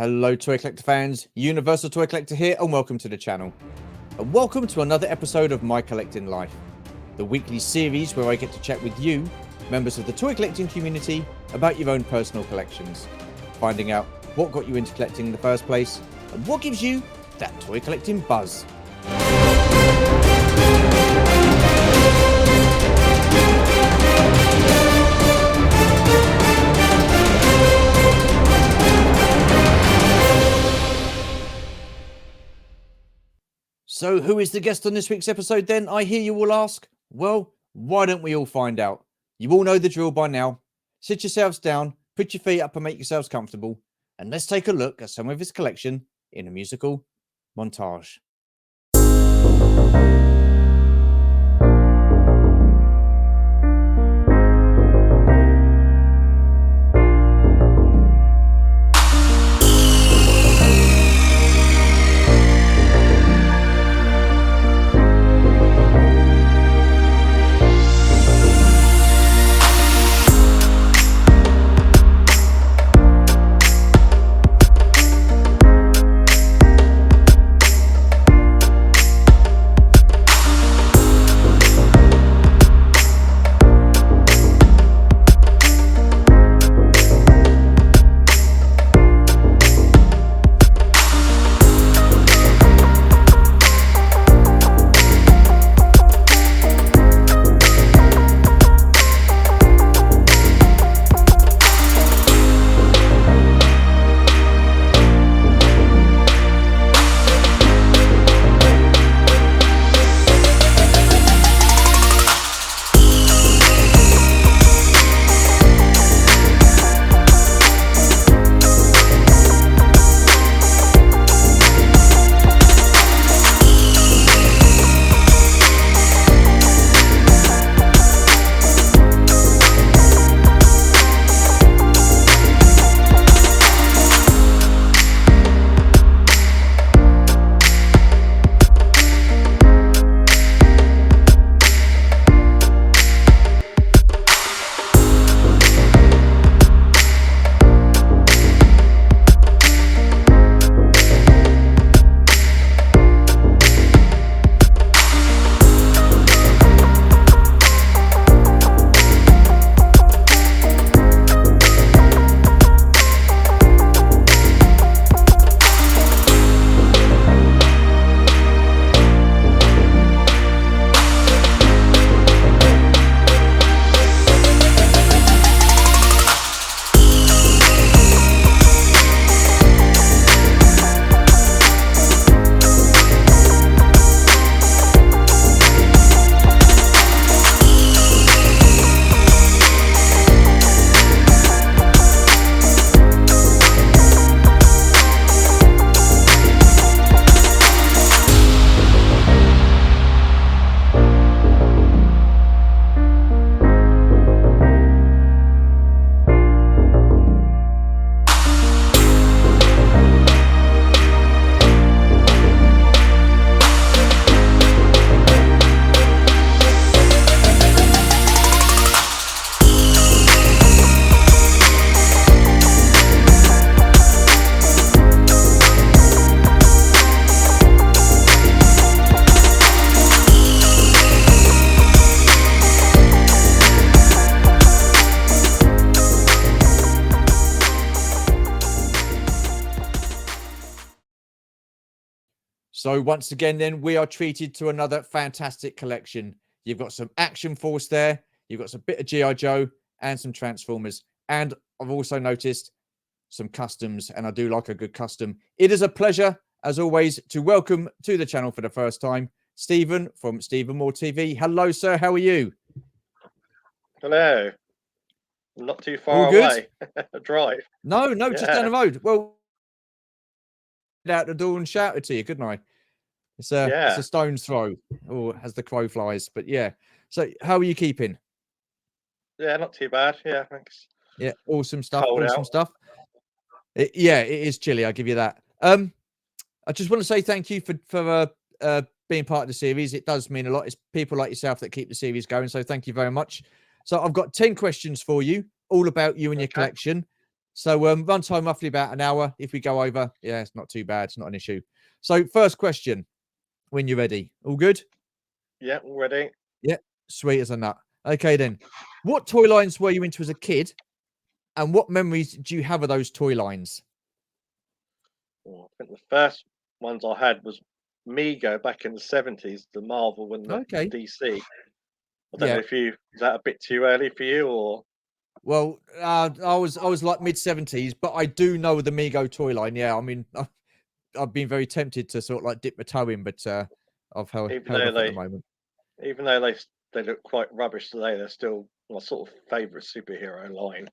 Hello Toy Collector fans, Universal Toy Collector here and welcome to the channel. And welcome to another episode of My Collecting Life, the weekly series where I get to chat with you, members of the toy collecting community, about your own personal collections, finding out what got you into collecting in the first place and what gives you that toy collecting buzz. So who is the guest on this week's episode then, I hear you all ask? Well, why don't we all find out? You all know the drill by now. Sit yourselves down, put your feet up and make yourselves comfortable, and let's take a look at some of his collection in a musical montage. So once again, then we are treated to another fantastic collection. You've got some Action Force there. You've got some bit of G.I. Joe and some Transformers. And I've also noticed some customs, and I do like a good custom. It is a pleasure, as always, to welcome to the channel for the first time, Stephen from Stephen Moore TV. Hello, sir. How are you? Hello. Not too far away. Drive. No, just down the road. Well, out the door and shouted to you, couldn't I? It's a stone's throw, or as the crow flies. But yeah. So how are you keeping? Yeah, not too bad. Yeah, thanks. Yeah, awesome stuff. Cold awesome out. Stuff. It is chilly. I'll give you that. I just want to say thank you for being part of the series. It does mean a lot. It's people like yourself that keep the series going. So thank you very much. So I've got 10 questions for you, all about you and your collection. So run time roughly about an hour. If we go over, yeah, it's not too bad. It's not an issue. So first question, when you're ready. All good? Yeah, ready. Yeah, sweet as a nut. Okay then. What toy lines were you into as a kid? And what memories do you have of those toy lines? Well, I think the first ones I had was Mego back in the 70s, the Marvel and the Okay. DC. I don't know Yeah. if is that a bit too early for you or Well, I was like mid-70s, but I do know the Mego toy line. Yeah, I mean, I've been very tempted to sort of like dip my toe in, but I've held even held though off at the moment. they look quite rubbish today, they're still my sort of favourite superhero line.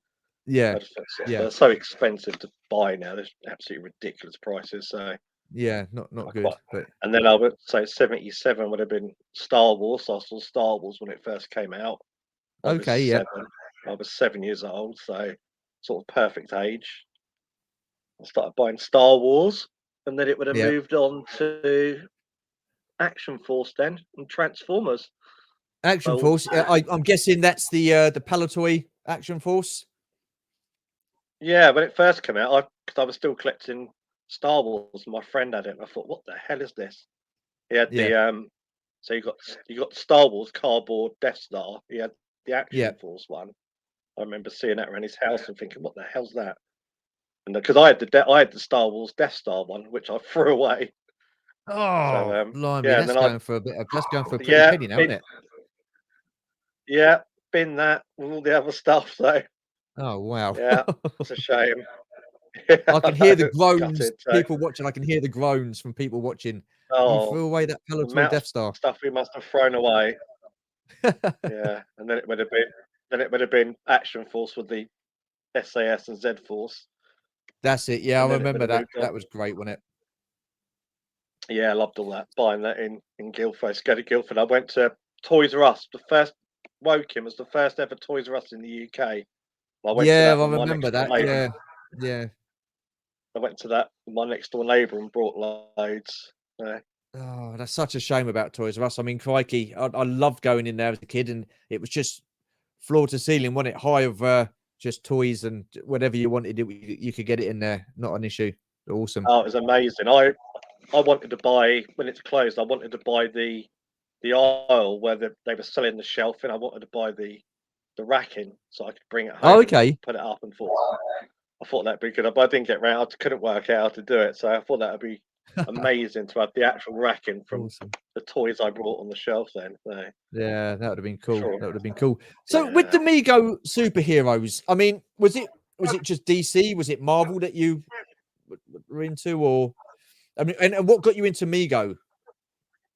Yeah, I just think yeah, they're so expensive to buy now. They're absolutely ridiculous prices. So yeah. Not I good, quite, but and then I would say 77 would have been Star Wars. I saw Star Wars when it first came out. I was okay, yeah, 7. I was 7 years old, so sort of perfect age. I started buying Star Wars, and then it would have yeah. moved on to Action Force then and Transformers. Action So Force. I'm guessing that's the Palatoy Action Force. yeah, when it first came out, because I was still collecting Star Wars, my friend had it, and I thought, what the hell is this? He had Yeah, so you got the Star Wars cardboard Death Star. He had the yeah. Action Force one. I remember seeing that around his house and thinking, what the hell's that? And because I had the Star Wars Death Star one, which I threw away. So Oh, blimey, yeah, and that's then I going for a bit. That's going for a pretty yeah penny now, isn't bin, it? yeah bin that with all the other stuff. So Oh wow. yeah, it's a shame. I I can hear the know, groans. gutted. So People watching. I can hear the groans from people watching. You oh, threw away that the Palatoy amount of Death Star. stuff we must have thrown away. Yeah, and then it would have been Action Force with the SAS and Z Force, That's it. Yeah, I and then it would remember have that. moved on. That was great, wasn't it? Yeah, I loved all that. Buying that in Guildford. I used to go to Guildford. I went to Toys R Us. The first Woking was the first ever Toys R Us in the UK. I went to Yeah, that I with my remember next door that. neighbour. Yeah, yeah. I went to that with my next door neighbour and brought loads. Yeah. Oh, that's such a shame about Toys R Us. I mean, crikey, I loved going in there as a kid, and it was just floor to ceiling, wasn't it? High of just toys and whatever you wanted, you could get it in there. Not an issue. Awesome. Oh, it was amazing. I wanted to buy when it's closed. I wanted to buy the aisle where they were selling the shelf, and I wanted to buy the racking so I could bring it Oh, home and okay. put it up and thought I thought that'd be good, but I didn't get round. I couldn't work out how to do it, so I thought that'd be amazing to have the actual racking from Awesome. the toys I brought on the shelf. Then, so, Yeah, that would have been cool. sure, That would have been cool. So with yeah. the Mego superheroes, I mean, was it just DC? Was it Marvel that you were into, or I mean, and what got you into Mego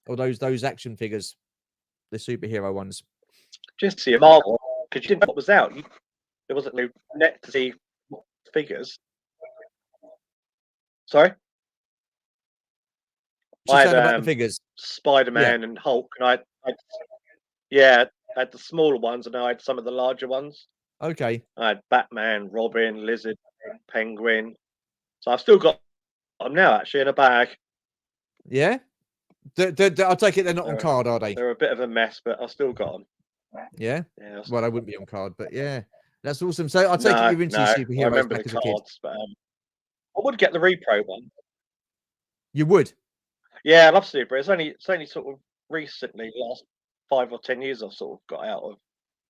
or those action figures, the superhero ones? Just to see a Marvel because you didn't know what was out. There wasn't no net to see figures. Sorry, I Just had saying about the figures. Spider Yeah. Man and Hulk, and yeah, I had the smaller ones, and I had some of the larger ones. Okay. I had Batman, Robin, Lizard, Penguin. So I've still got them now, actually, in a bag. Yeah. I'll take it. They're not on They're, card, are they? they're a bit of a mess, but I've still got them. Yeah. Yeah. Well, I wouldn't be on card, but yeah, that's awesome. So I'll take it No, you're into no. I superheroes remember back the as a kid. cards, but I would get the repro one. You would. Yeah, I love Super. It's only sort of recently, last 5 or 10 years, I've sort of got out of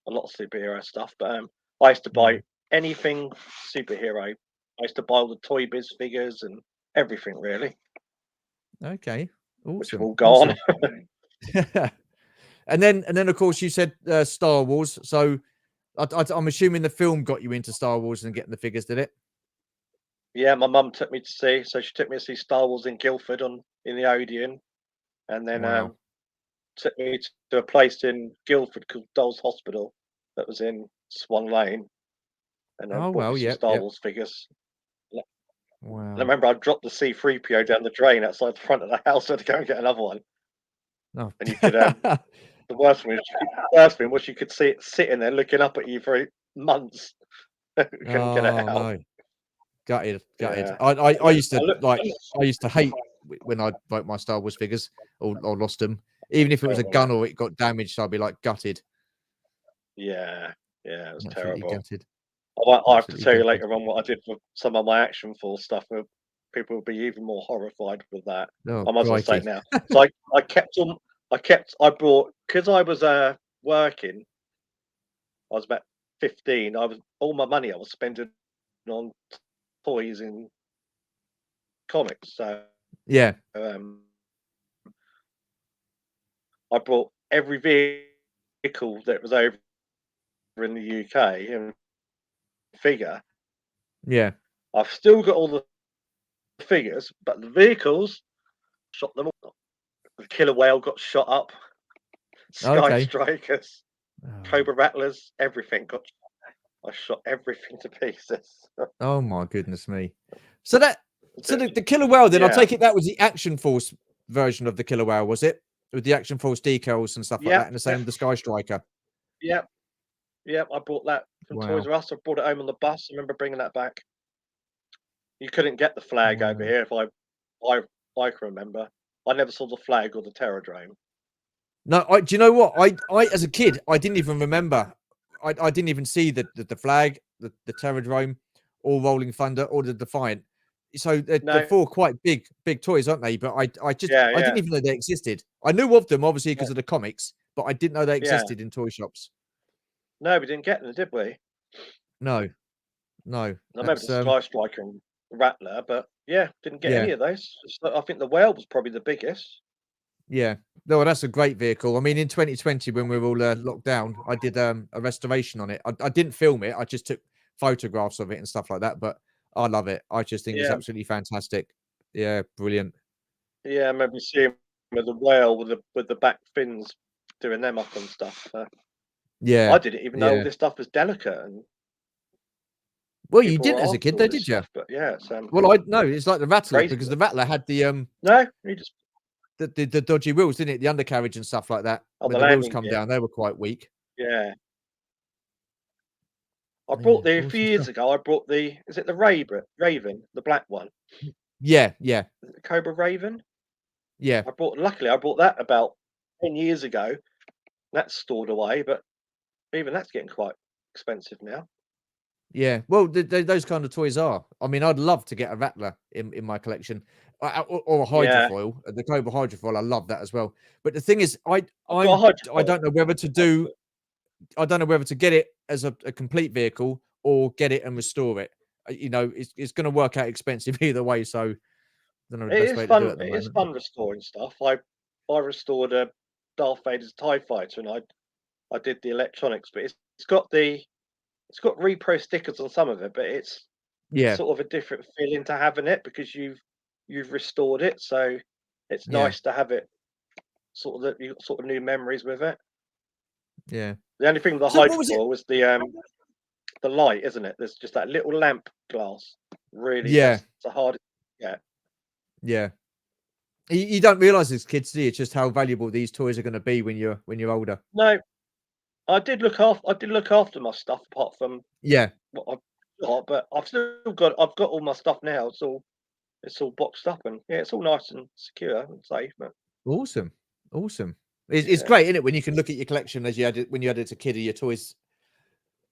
a lot of superhero stuff. But I used to Yeah. buy anything superhero. I used to buy all the Toy Biz figures and everything really, Okay. which have Awesome. all gone. And then of course you said Star Wars. So I'm assuming the film got you into Star Wars and getting the figures, did it? Yeah, my mum took me to see. So she took me to see Star Wars in Guildford in the Odeon, and then Wow. took me to a place in Guildford called Dolls Hospital that was in Swan Lane, and then Oh bought me well, some yep, Star yep. Wars figures. And I Wow. remember I dropped the C3PO down the drain outside the front of the house. I had to go and get another one. No. And you could the worst thing was you could see it sitting there looking up at you for months. Couldn't get it Oh out. no. Gutted, gutted. Yeah. I used to I I used to hate when I broke my Star Wars figures or lost them. Even if it was a gun or it got damaged, I'd be like gutted. yeah, yeah, it was Absolutely terrible. gutted. I have to Absolutely tell you fantastic. later on what I did for some of my Action Force stuff. Where people will be even more horrified with that. Oh, I might as well say it crikey. now. So I brought because I was working. I was about 15. I was all my money I was spending on toys and comics. So Yeah. um, I brought every vehicle that was over in the UK and figure. Yeah. I've still got all the figures, but the vehicles shot them all. The killer whale got shot up. Sky Okay. Strikers, Oh, Cobra Rattlers, everything got. I shot everything to pieces. oh my goodness me. So that so But, the Killer Whale then, I yeah, take it that was the Action Force version of the Killer Whale, was it? With the Action Force decals and stuff like that, yep, and the same yep, with the Sky Striker. yep, yep. I bought that from Toys Wow. R Us. I brought it home on the bus. I remember bringing that back. You couldn't get the flag over Wow. here, if I, I can remember. I never saw the flag or the Terrordrome. No, do you know what? I as a kid, I didn't even remember. I didn't even see the flag, the Terrordrome, or Rolling Thunder, or the Defiant. So they're No, four quite big toys, aren't they? But I just yeah, I yeah, didn't even know they existed. I knew of them obviously yeah, because of the comics, but I didn't know they yeah. existed in toy shops. No, we didn't get them, did we? No, no, I remember the that's Sky Striker and Rattler, but yeah, didn't get yeah, any of those. So I think the whale was probably the biggest. yeah. No, that's a great vehicle. I mean, in 2020 when we were all locked down, I did a restoration on it. I didn't film it. I just took photographs of it and stuff like that. But I love it. I just think it's Yeah, absolutely fantastic. Yeah, brilliant. yeah. I remember seeing with the whale with the back fins doing them up and stuff. I Yeah, didn't even know all yeah. this stuff was delicate and Well, you people were didn't as a after kid, all though, this did you? stuff. But yeah, it's Well, I no, it's like the Rattler because craziness. the Rattler had No, you just the dodgy wheels, didn't it? The undercarriage and stuff like that. on When the the wheels landing come gear. down, they were quite weak. Yeah, I Yeah, brought the a few awesome years stuff. ago. I brought the is it the Raven, the black one, Yeah, yeah, is it the Cobra Raven? yeah. Luckily, I bought that about 10 years ago. That's stored away, but even that's getting quite expensive now. Yeah, well, those kind of toys are. I mean, I'd love to get a Rattler in my collection, or a Yeah, Hydrofoil. The Cobra Hydrofoil, I love that as well. But the thing is, I've got a I hydrofoil. don't know whether to do. I don't know whether to get it as a complete vehicle or get it and restore it. You know, it's going to work out expensive either way. So I don't know the It best is way to do it fun. at the It is moment. But fun restoring stuff. I restored a Darth Vader's Tie Fighter, and I did the electronics, but it's got repro stickers on some of it, but it's yeah, sort of a different feeling to having it because you've restored it. So it's yeah, nice to have it sort of that you got sort of new memories with it. yeah. The only thing with the So what was it? hydrofoil was the light, isn't it? There's just that little lamp glass. Really, Yeah, that's the hardest. Yeah. yeah. You don't realize as kids, do you, just how valuable these toys are going to be when you're older. No, I did look after my stuff apart from Yeah. what I've got, but I've got all my stuff now. It's all boxed up and yeah, it's all nice and secure and safe. But Awesome. Awesome. It's yeah, great, isn't it, when you can look at your collection as you had it when you had it as a kid, or your toys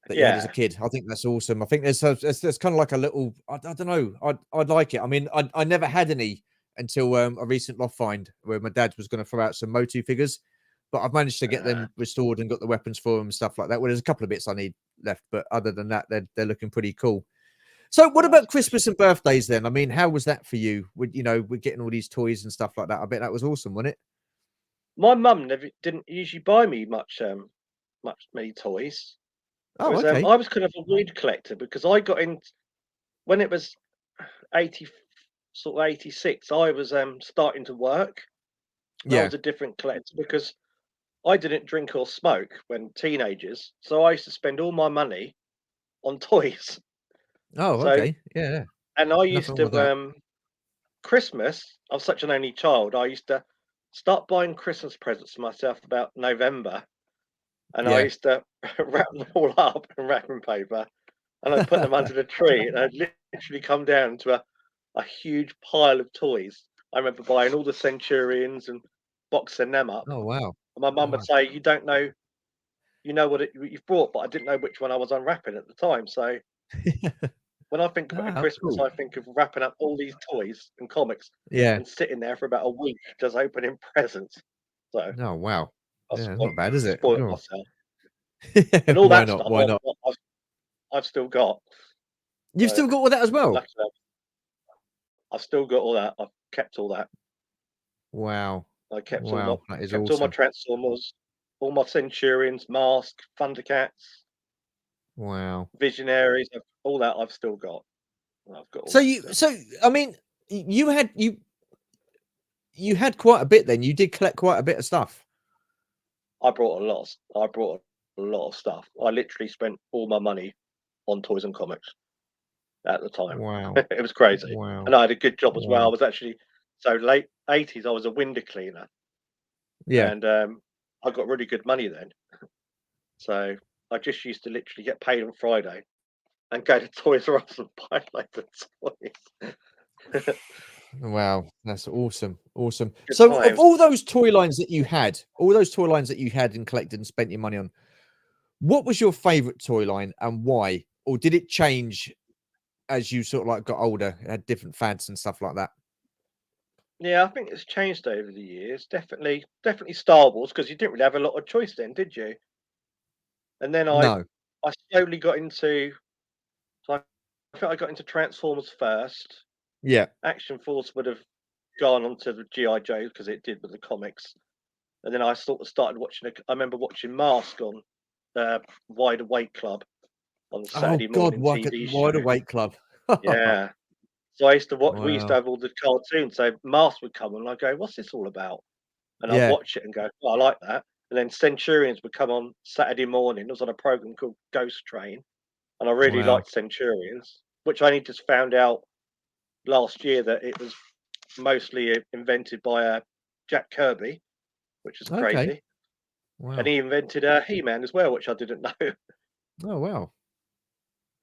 that you had as a yeah, kid. I think that's awesome. I think there's kind of like a little I don't know. I'd like it. I mean, I never had any until a recent loft find where my dad was going to throw out some Motu figures, but I've managed to get uh, them restored and got the weapons for them and stuff like that. Well, there's a couple of bits I need left, but other than that, they're looking pretty cool. So, what that's about good. Christmas and birthdays then? I mean, how was that for you? With with getting all these toys and stuff like that. I bet that was awesome, wasn't it? My mum never didn't usually buy me much many toys. It Oh, was okay. I was kind of a weird collector because I got in when it was 80 sort of 86. I was starting to work. And I Yeah. was a different collector because I didn't drink or smoke when teenagers, so I used to spend all my money on toys. Oh, So, okay. Yeah. and I Nothing used wrong to with that. Christmas. I was such an only child. I used to start buying Christmas presents for myself about November, and I Yeah. used to wrap them all up in wrapping paper, and I'd put them under the tree, and I'd literally come down to a huge pile of toys. I remember buying all the Centurions and boxing them up. Oh, wow. And my mum would Oh, say, "You don't know, you know what you've brought," but I didn't know which one I was unwrapping at the time. So When I think about Ah, Christmas, cool. I think of wrapping up all these toys and comics Yeah. and sitting there for about a week just opening presents. So Oh, wow. I Yeah, it's not bad, is it? spoilt Oh. myself. And all Why that not? stuff Why not? I've still got. You've So still got all that as well? luckily I've still got all that. I've kept all that. Wow. I Wow, that is kept all my awesome. Transformers, all my Centurions, Mask, Thundercats, Wow. Visionaries, all that I've still got. I've got all So that you still. so I mean, you had quite a bit then. You did collect quite a bit of stuff. I brought a lot of stuff. I literally spent all my money on toys and comics at the time. Wow. It was crazy. Wow. And I had a good job as well. I Wow. was actually so late 80s, I was a window cleaner Yeah. and I got really good money then. So I just used to literally get paid on Friday and go to Toys R Us and buy loads of toys. Wow, that's awesome. Awesome. Good So of times. all those toy lines that you had, all those toy lines that you had and collected and spent your money on, what was your favorite toy line and why? Or did it change as you sort of like got older, had different fads and stuff like that? Yeah, I think it's changed over the years. Definitely Star Wars because you didn't really have a lot of choice then, did you? And then No. I slowly got into so I think I got into Transformers first. Yeah. Action Force would have gone on to the G.I. Joe because it did with the comics. And then I sort of started watching I remember watching Mask on Wide Awake Club on the Oh Saturday God, morning TV Wide show. Awake Club. Yeah. So I used to watch we used to Wow. have all the cartoons, so Mask would come on and I go, "What's this all about?" And I'd Yeah. watch it and go, "Oh, I like that." And then Centurions would come on Saturday morning. It was on a program called Ghost Train, and I really Wow. liked Centurions, which I only just found out last year that it was mostly invented by Jack Kirby, which is Okay. crazy. And Wow. he invented He-Man as well, which I didn't know. Oh wow.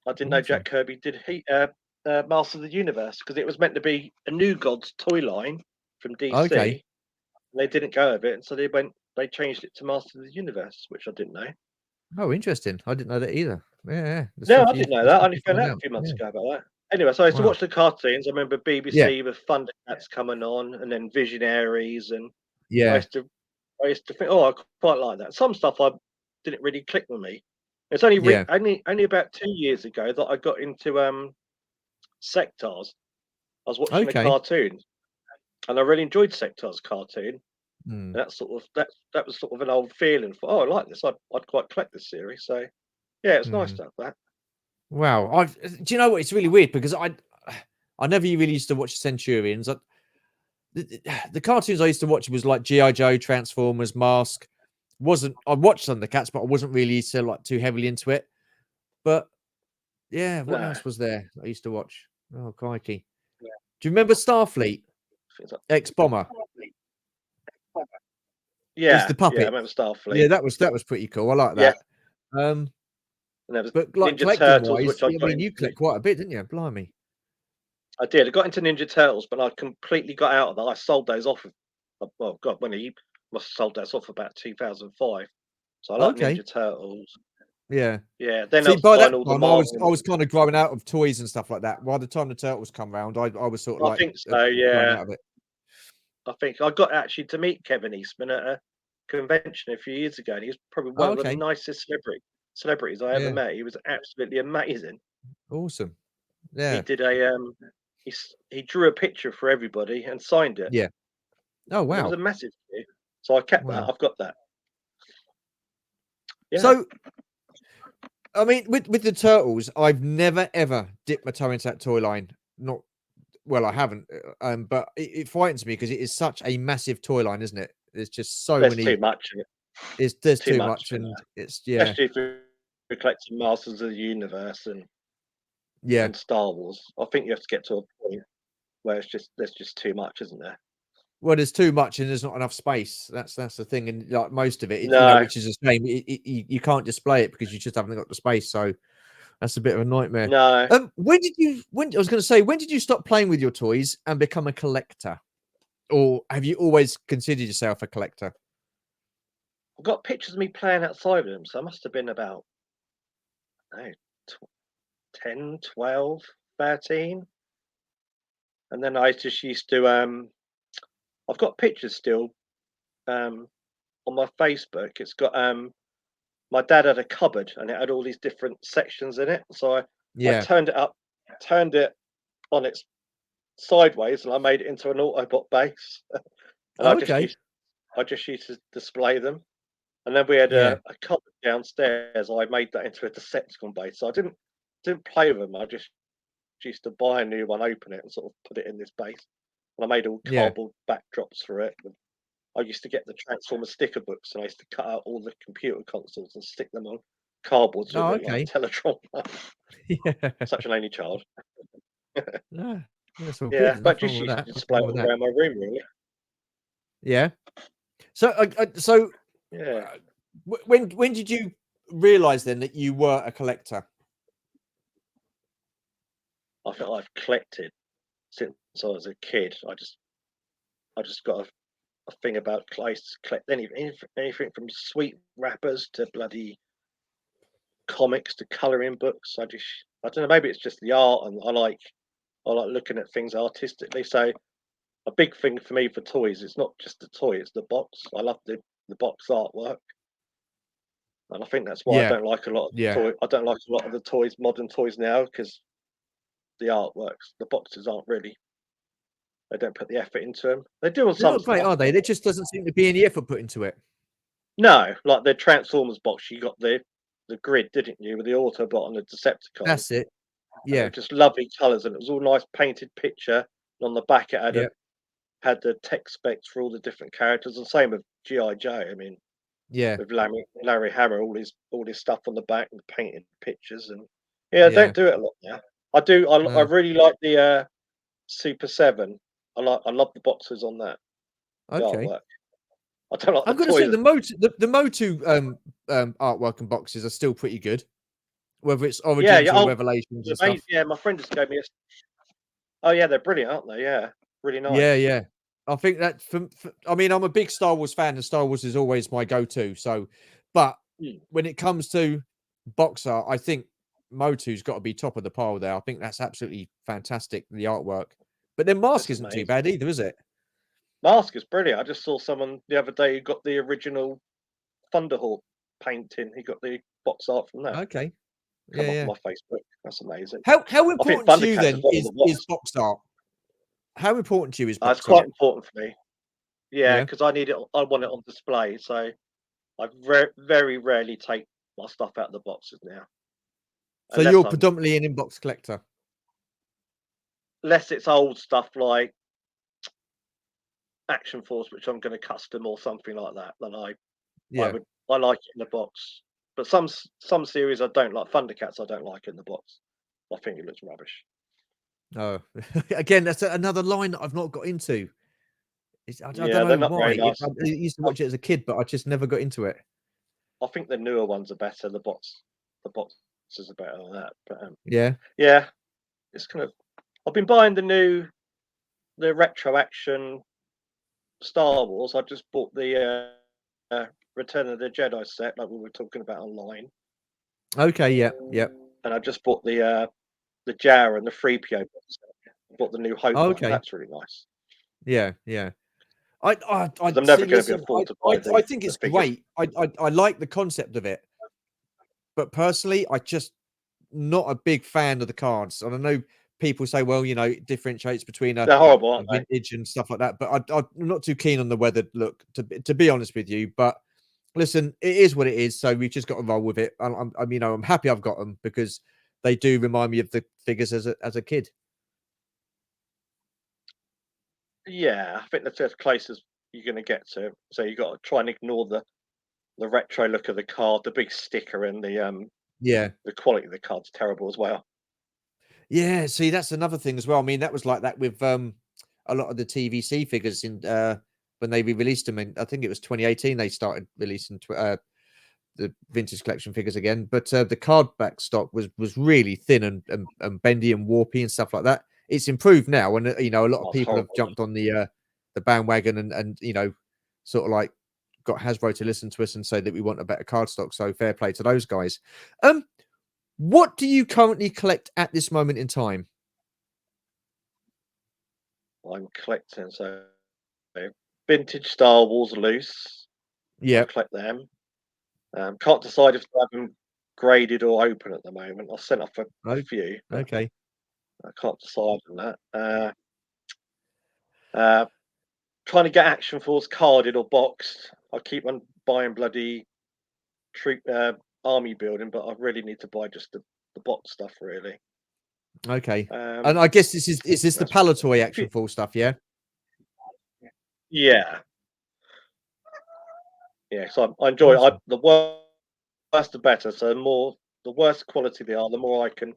I didn't know Jack Awesome. Kirby did Master of the Universe because it was meant to be a New Gods toy line from Okay. DC. And they didn't go with it, and so they changed it to Master of the Universe, which I didn't know. Oh, interesting. I didn't know that either. Yeah, yeah. No, I didn't know The that. I stuff only you found find out a out. few months Yeah. ago about that. Anyway, so I used to Wow. watch the cartoons. I remember Yeah. BBC with Thundercats coming on, and then Visionaries, and I Yeah. used to I used to think, oh, I quite like that. Some stuff I didn't really click with me. It's only Yeah. only about 2 years ago that I got into Sectars. I was watching a Okay. cartoon, and I really enjoyed Sectars cartoon. Hmm. And that was sort of an old feeling for, oh, I like this. I'd quite collect this series. So yeah, it's nice Hmm. to have that. Wow. Do you know what? It's really weird because I never really used to watch Centurions. The cartoons I used to watch was like G.I. Joe, Transformers, Mask. I watched Thundercats, but I wasn't really so like too heavily into it. But yeah, what No, else was there I used to watch? Oh, crikey. yeah, Do you remember Starfleet? things like Ex Bomber. It's yeah, the yeah. I puppet. remember Yeah, Starfleet. that was pretty cool. I like Yeah, that. Um, and there was but like Ninja collecting Turtles, wise, which I I got mean, you into. collect quite a bit, didn't you? Blimey. I did. I got into Ninja Turtles, but I completely got out of that. I sold those off. Well, God, when he must have sold those off about 2005. So I like Okay. Ninja Turtles. Yeah. Yeah, then I See, was by buying that all the time, I Marvel. was kind of growing out of toys and stuff like that. By the time the turtles come round, I was sort of I like think so. growing Yeah, out of it. I think I got actually to meet Kevin Eastman at a convention a few years ago, and he was probably one Oh, of the okay. nicest celebrities I ever Yeah. met. He was absolutely amazing. Awesome. He Yeah. did a he drew a picture for everybody and signed it, Yeah. Oh, and it was wow. a massive queue. So I kept that. Wow. I've got that. Yeah. So, I mean, with the turtles, I've never ever dipped my toe into that toy line. Not well, I haven't. But it frightens me because it is such a massive toy line, isn't it? There's just so There's too many. much of it. There's Too too much much, of it and now, it's yeah, especially if you're collecting Masters of the Universe yeah. and Star Wars. I think you have to get to a point where there's just too much, isn't there? Well, there's too much and there's not enough space. That's the thing, and like most of it, No, which is a shame. You can't display it because you just haven't got the space. So that's a bit of a nightmare. no. When did you? When I was going to say, when did you stop playing with your toys and become a collector, or have you always considered yourself a collector? I've got pictures of me playing outside with them, so I must have been about, I don't know, 10, 12, 13. And then I just used to I've got pictures still on my Facebook. It's got my dad had a cupboard and it had all these different sections in it. So I Yeah. turned it up, turned it on its sideways, and I made it into an Autobot base. And Okay. I just used to display them. And then we had Yeah. a cupboard downstairs. I made that into a Decepticon base. So I didn't play with them. I just used to buy a new one, open it, and sort of put it in this base. And I made all Yeah. cardboard backdrops for it. And I used to get the Transformer sticker books, and I used to cut out all the computer consoles and stick them on cardboards Oh, with it, like okay. Teletron. Yeah. Such an only child. No, that's all good. Yeah, There's but nothing just wrong with used to that. Nothing display wrong it with all that. around my room, really. Yeah. So, so Yeah, when did you realize then that you were a collector? I think I've collected since I was a kid. I just got a thing about I used to collect anything from sweet wrappers to bloody comics to colouring books. I don't know. Maybe it's just the art, and I like looking at things artistically. So a big thing for me for toys, it's not just the toy, it's the box. I love the box artwork, and I think that's why I Yeah. don't like a lot of Yeah. I don't like a lot of the toys, modern toys now, because the artworks, the boxes aren't really. They don't put the effort into them. They do on They're some not great, stuff, are they? but There just doesn't seem to be any effort put into it. no, like the Transformers box, you got the grid, didn't you, with the Autobot and the Decepticon, That's it. and they Yeah. were just lovely colours, and it was all nice painted picture. And on the back, it Yeah. had the tech specs for all the different characters, and same with GI Joe. I mean, Yeah. with Larry Hammer, all his stuff on the back and the painted pictures, and yeah, I Yeah. don't do it a lot now. I do. I No. really like the Super 7. I love the boxes on that, the Okay. artwork. I don't like the I'm going to say toys. the Motu artwork and boxes are still pretty good, whether it's Yeah, Origins yeah. or Oh, Revelations and stuff. yeah. My friend just gave me a. Oh yeah, they're brilliant, aren't they? Yeah, really Yeah, nice. yeah. I think that I mean, I'm a big Star Wars fan, and Star Wars is always my go-to. So, but Mm, when it comes to box art, I think Motu's got to be top of the pile there. I think that's absolutely fantastic, the artwork. But then Mask it's isn't too amazing. bad either, is it? Mask is brilliant. I just saw someone the other day who got the original Thunderhawk painting. He got the box art from that. Okay. Come Yeah, up on yeah. my Facebook. That's amazing. How I think important to you Thundercats as then well on the is box. box art? How important to you is It's box quite art? important for me. Yeah, Yeah. because I need it. I want it on display. So I very rarely take my stuff out of the boxes now, So you're unless predominantly an inbox collector. it's old stuff like Action Force, which I'm going to custom or something like that. Then Yeah. I like it in the box. But some series I don't like. Thundercats I don't like in the box. I think it looks rubbish. Oh, again, that's another line that I've not got into. I don't Yeah, they're know not why. very nice. I used to I, watch it as a kid, but I just never got into it. I think the newer ones are better. The boxes are better than that. But Yeah. yeah, it's kind of. I've been buying the retro action Star Wars. I just bought the Return of the Jedi set, like we were talking about online, Okay. Yeah. Yeah. and I just bought the Jawa and the 3PO box set. Bought the New Hope one. Okay. That's really nice Yeah. Yeah. I because I'm never see. going to be Listen, afford to buy I think the it's figures. great. I like the concept of it, but personally, I just not a big fan of the cards. And I know people say, well, it differentiates between They're horrible, a aren't they? vintage and stuff like that. But I'm not too keen on the weathered look, to be honest with you. But listen, it is what it is. So we've just got to roll with it. I'm happy I've got them because they do remind me of the figures as a kid. Yeah, I think that's as close as you're going to get to. So you got to try and ignore the retro look of the card, the big sticker, and Yeah. the quality of the card's terrible as well. Yeah. See, that's another thing as well. I mean, that was like that with a lot of the TVC figures in when they re-released them in, I think it was 2018 they started releasing the vintage collection figures again. But the card back stock was really thin and bendy and warpy and stuff like that. It's improved now, and a lot of Oh, it's people have horrible. jumped on the bandwagon and sort of like got Hasbro to listen to us and say that we want a better card stock. So fair play to those guys. What do you currently collect at this moment in time? I'm collecting vintage Star Wars loose. I Yeah. collect them. Can't decide if to have them graded or open at the moment. I sent off a few, but Okay. I can't decide on that. Uh, trying to get Action Force carded or boxed. I keep on buying bloody troop army building, but I really need to buy just the box stuff really. Okay. And Um, I guess is this the that's Palatoy Action Force stuff? Yeah. yeah, yeah. So I enjoy it. Awesome. The worse the better. So the worse quality they are, the more I can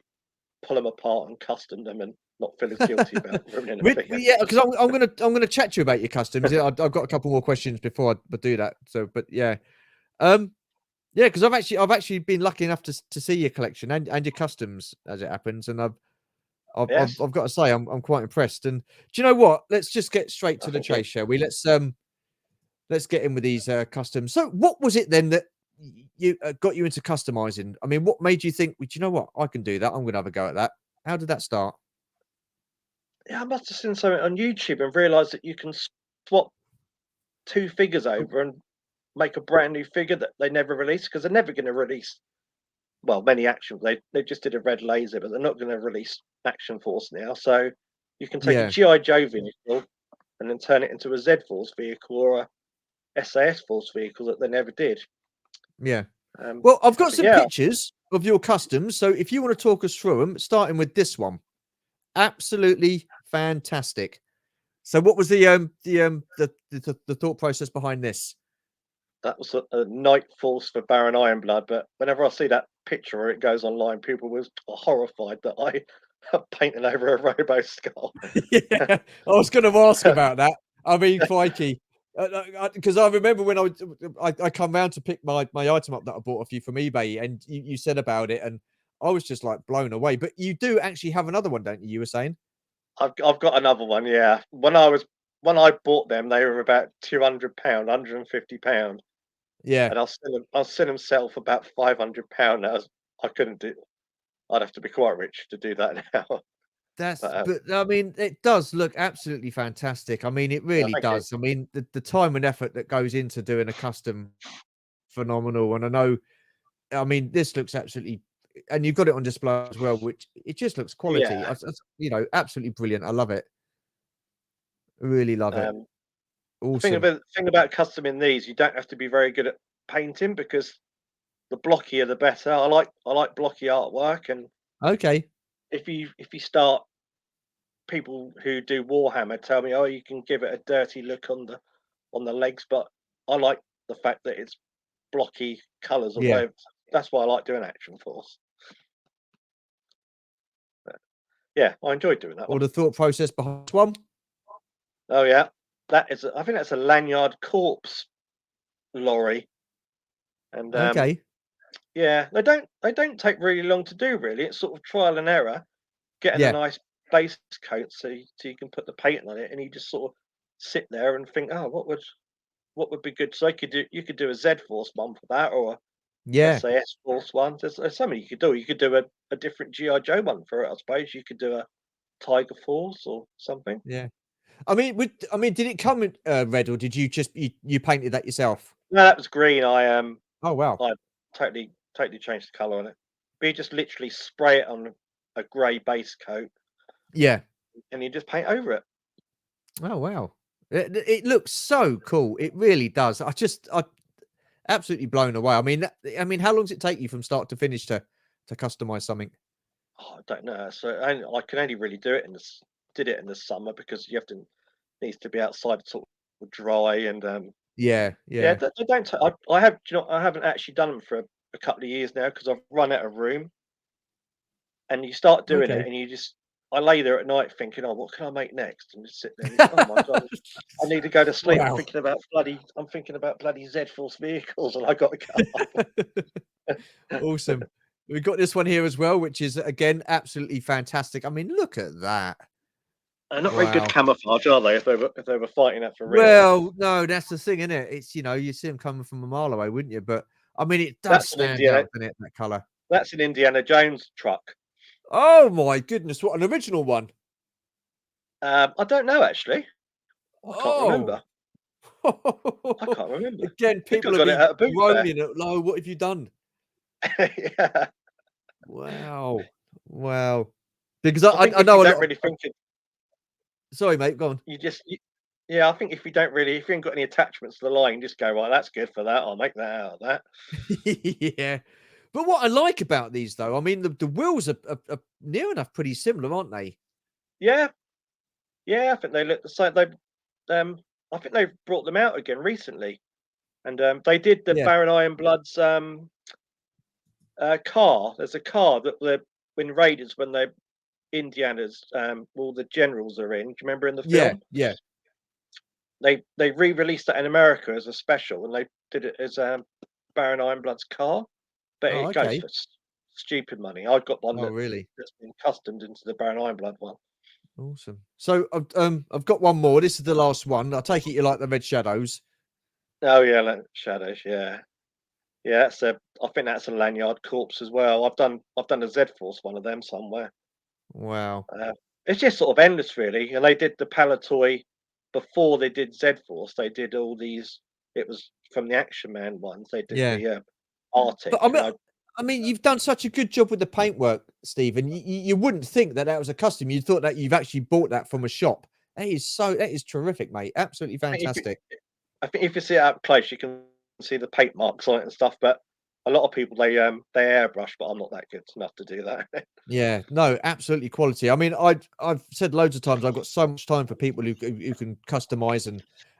pull them apart and custom them and not feel as guilty about ruining them again. Yeah, because I'm gonna chat to you about your customs. Yeah, I've got a couple more questions before I do that. So, but yeah, um, yeah, because I've actually been lucky enough to see your collection and your customs as it happens, and Yes, I've got to say I'm quite impressed. And do you know what? Let's just get straight to the thank you. chase, shall we? Let's get in with these customs. So, what was it then that you got you into customizing? I mean, what made you think, well, do you know what? I can do that. I'm gonna have a go at that. How did that start? Yeah, I must have seen something on YouTube and realised that you can swap two figures over and make a brand new figure that they never release because they're never going to release. Well, many action they just did a red laser, but they're not going to release Action Force now. So you can take a Yeah, GI Joe vehicle and then turn it into a Z Force vehicle or a SAS Force vehicle that they never did. yeah. Um, Well, I've got but some yeah, pictures of your customs. So if you want to talk us through them, starting with this one, absolutely fantastic. So what was the thought process behind this? that was a Night Force for Baron Ironblood. But whenever I see that picture or it goes online, people was horrified that I painted over a Robo Skull. Yeah, I was going to ask about that. I mean, crikey, because I remember when I come round to pick my item up that I bought off you from eBay, and you said about it, and I was just like blown away. But you do actually have another one, don't you? You were saying, I've got another one. Yeah, when I bought them, they were about £200, £150, yeah. and I'll sell them sell for about £500 now. I couldn't do. I'd have to be quite rich to do that now. That's But but I mean, it does look absolutely fantastic. I mean, it yeah, really thank you. does. I mean, the time and effort that goes into doing a custom, phenomenal. And I know, I mean, this looks absolutely, and you've got it on display as well, which it just looks quality. Yeah. Absolutely brilliant. I love it. Really love it. Um, Awesome. the thing about customing these, you don't have to be very good at painting because the blockier the better. I like blocky artwork, and Okay. if you start people who do Warhammer tell me, oh, you can give it a dirty look on the legs, but I like the fact that it's blocky colours or Yeah. whatever. That's why I like doing Action Force. But yeah, I enjoyed doing that Or one. the thought process behind this one. Oh yeah, I think that's a Lanyard Corpse lorry, and Okay. yeah, they don't take really long to do. Really, it's sort of trial and error, getting a Yeah. nice base coat so you can put the paint on it, and you just sort of sit there and think, oh, what would be good? So you could do a Z Force one for that, or a Yeah. SAS Force one. There's something you could do. You could do a different GI Joe one for it. I suppose you could do a Tiger Force or something. Yeah. I mean, did it come in red, or did you just you painted that yourself? No, that was green. Oh wow. I totally changed the color on it. But you just literally spray it on a grey base coat, Yeah. and you just paint over it. Oh wow. It looks so cool. It really does. I absolutely blown away. I mean, how long does it take you from start to finish to customize something? Oh, I don't know. So I can only really do it did it in the summer because you have to needs to be outside sort of dry and Yeah, yeah. yeah. They don't. I have. Do you know, I haven't actually done them for a couple of years now because I've run out of room. And you start doing it, Okay. and you just. I lay there at night thinking, "Oh, what can I make next?" And just sit there and you think, "Oh my god, I need to go to sleep." Wow. I'm thinking about bloody Z Force vehicles, and I got to go. Awesome. We've got this one here as well, which is again absolutely fantastic. I mean, look at that. They're not very good Wow. camouflage, are they? If they were fighting that for real, Well, no, that's the thing, isn't it? It's you see them coming from a mile away, wouldn't you? But I mean, it does that's an stand Indiana. out, doesn't it? That color. That's an Indiana Jones truck. Oh my goodness, what an original one. I don't know actually. I can't remember. Oh. I can't remember. Again, I think I people will got it be at a boot fair. groaning at, "No, what have you done?" Yeah. Wow. Wow. Because I think I if you know a don't lot of really think it, sorry, mate, go on. you just yeah, I think if you ain't got any attachments to the line, you just go, right, that's good for that. I'll make that out of that. Yeah. But what I like about these, though, I mean, the wheels are near enough pretty similar, aren't they? Yeah, yeah, I think they look the same. I think they've brought them out again recently, and they did the Yeah. Baron Ironblood's car. There's a car that the when Raiders when they Indiana's all the generals are in. Do you remember in the Yeah, film? yeah. They re-released that in America as a special, and they did it as Baron Ironblood's car, but Oh, it goes okay. for stupid money. I've got one Oh, really? that's been customed into the Baron Ironblood one. Awesome. So I've got one more. This is the last one. I take it you like the Red Shadows. Oh yeah, Shadows. Yeah, yeah. I think that's a Lanyard Corpse as well. I've done a Z Force one of them somewhere. Wow. Uh, it's just sort of endless, really. And they did the Palatoy before they did Z Force. They did all these. It was from the Action Man ones. They did Yeah. the But Arctic, and I mean, you've done such a good job with the paintwork, Stephen. You wouldn't think that was a custom. You thought that you've actually bought that from a shop. That is terrific, mate. Absolutely I think if you, fantastic. I think if you see it up close, you can see the paint marks on it and stuff. But a lot of people they airbrush, but I'm not that good enough to do that. Yeah, no, absolutely quality. I mean, I've said loads of times I've got so much time for people who can customize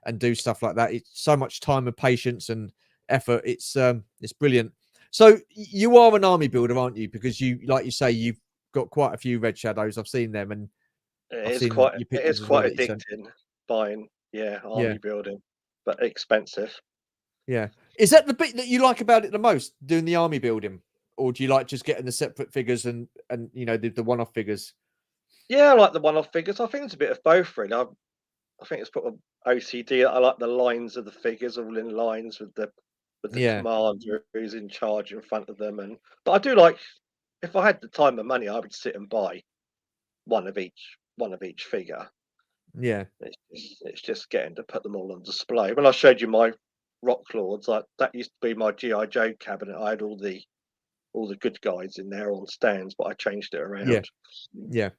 and do stuff like that. It's so much time and patience and effort. It's brilliant. So you are an army builder, aren't you? Because you, like you say, you've got quite a few Red Shadows. I've seen them, and I've seen your It is pictures as well quite that you sent. addicting buying, Yeah, army building, but expensive. yeah. Is that the bit that you like about it the most, doing the army building, or do you like just getting the separate figures and the one-off figures? Yeah, I like the one-off figures. I think it's a bit of both, really. I think it's put OCD. I like the lines of the figures all in lines with the Yeah, commander who's in charge in front of them, but I do like if I had the time and money, I would sit and buy one of each figure. yeah. It's just getting to put them all on display. When I showed you my Rock Lords, that used to be my GI Joe cabinet. I had all the good guys in there on stands, but I changed it Yeah, around. yeah.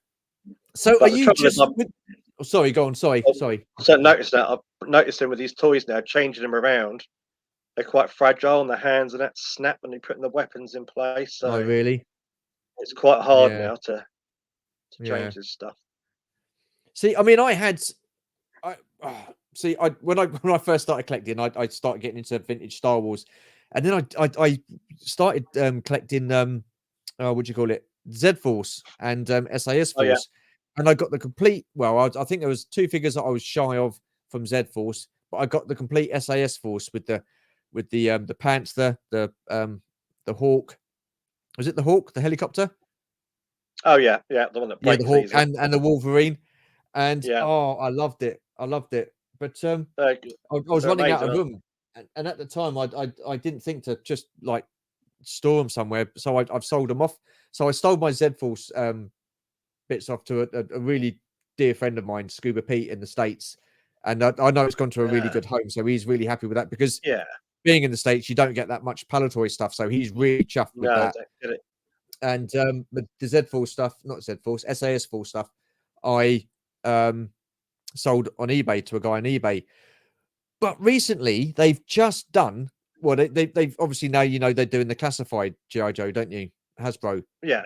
So are But the you trouble is, just with oh, sorry, go on. Sorry, I'm sorry. so notice that I'm noticing with these toys now, changing them around, they're quite fragile on the hands and that snap when you're putting the weapons in place. Oh, So really? it's quite hard Yeah, now to yeah. change this stuff. See, I mean, I see, when I first started collecting, I started getting into vintage Star Wars, and then I started collecting what do you call it, Z Force and SAS Oh yeah, Force, and I got the complete. Well, I think there was two figures that I was shy of from Z Force, but I got the complete SAS Force with the Panther, the Hawk. Was it the Hawk, the helicopter? oh yeah, yeah, the one that Yeah, the breaks Hawk easy. and the Wolverine, and Yeah, oh, I loved it. I loved it, but they're, I was they're running out amazing. of room, and at the time, I didn't think to just like store them somewhere, so I've sold them off. So I sold my Z Force bits off to a really dear friend of mine, Scuba Pete in the States, and I know it's gone to a really Yeah, good home, so he's really happy with that because yeah. being in the States, you don't get that much Palatoy stuff, so he's really chuffed with No, that. don't get it. And the Z Force stuff, not Z Force, SAS Force stuff, I sold on eBay to a guy on eBay. But recently, they've just done well. They've obviously now they're doing the classified GI Joe, don't you, Hasbro? Yeah.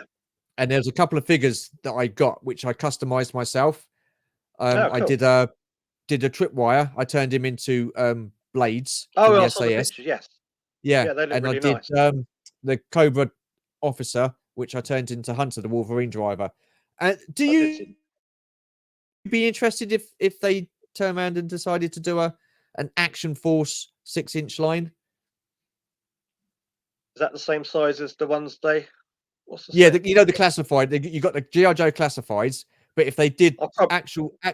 And there's a couple of figures that I got which I customized myself. Oh, I cool. did a tripwire. I turned him into blades Oh, from well, the I saw the SAS. pictures. Yes. Yeah, Yeah, they look and I really did nice. the Cobra officer, which I turned into Hunter, the Wolverine driver. Do I did see. you be interested if they turn around and decided to do an Action Force 6-inch line? Is that the same size as the ones they? What's the Yeah, same? the classified. You got the GI Joe classifieds, but if they did I'll prob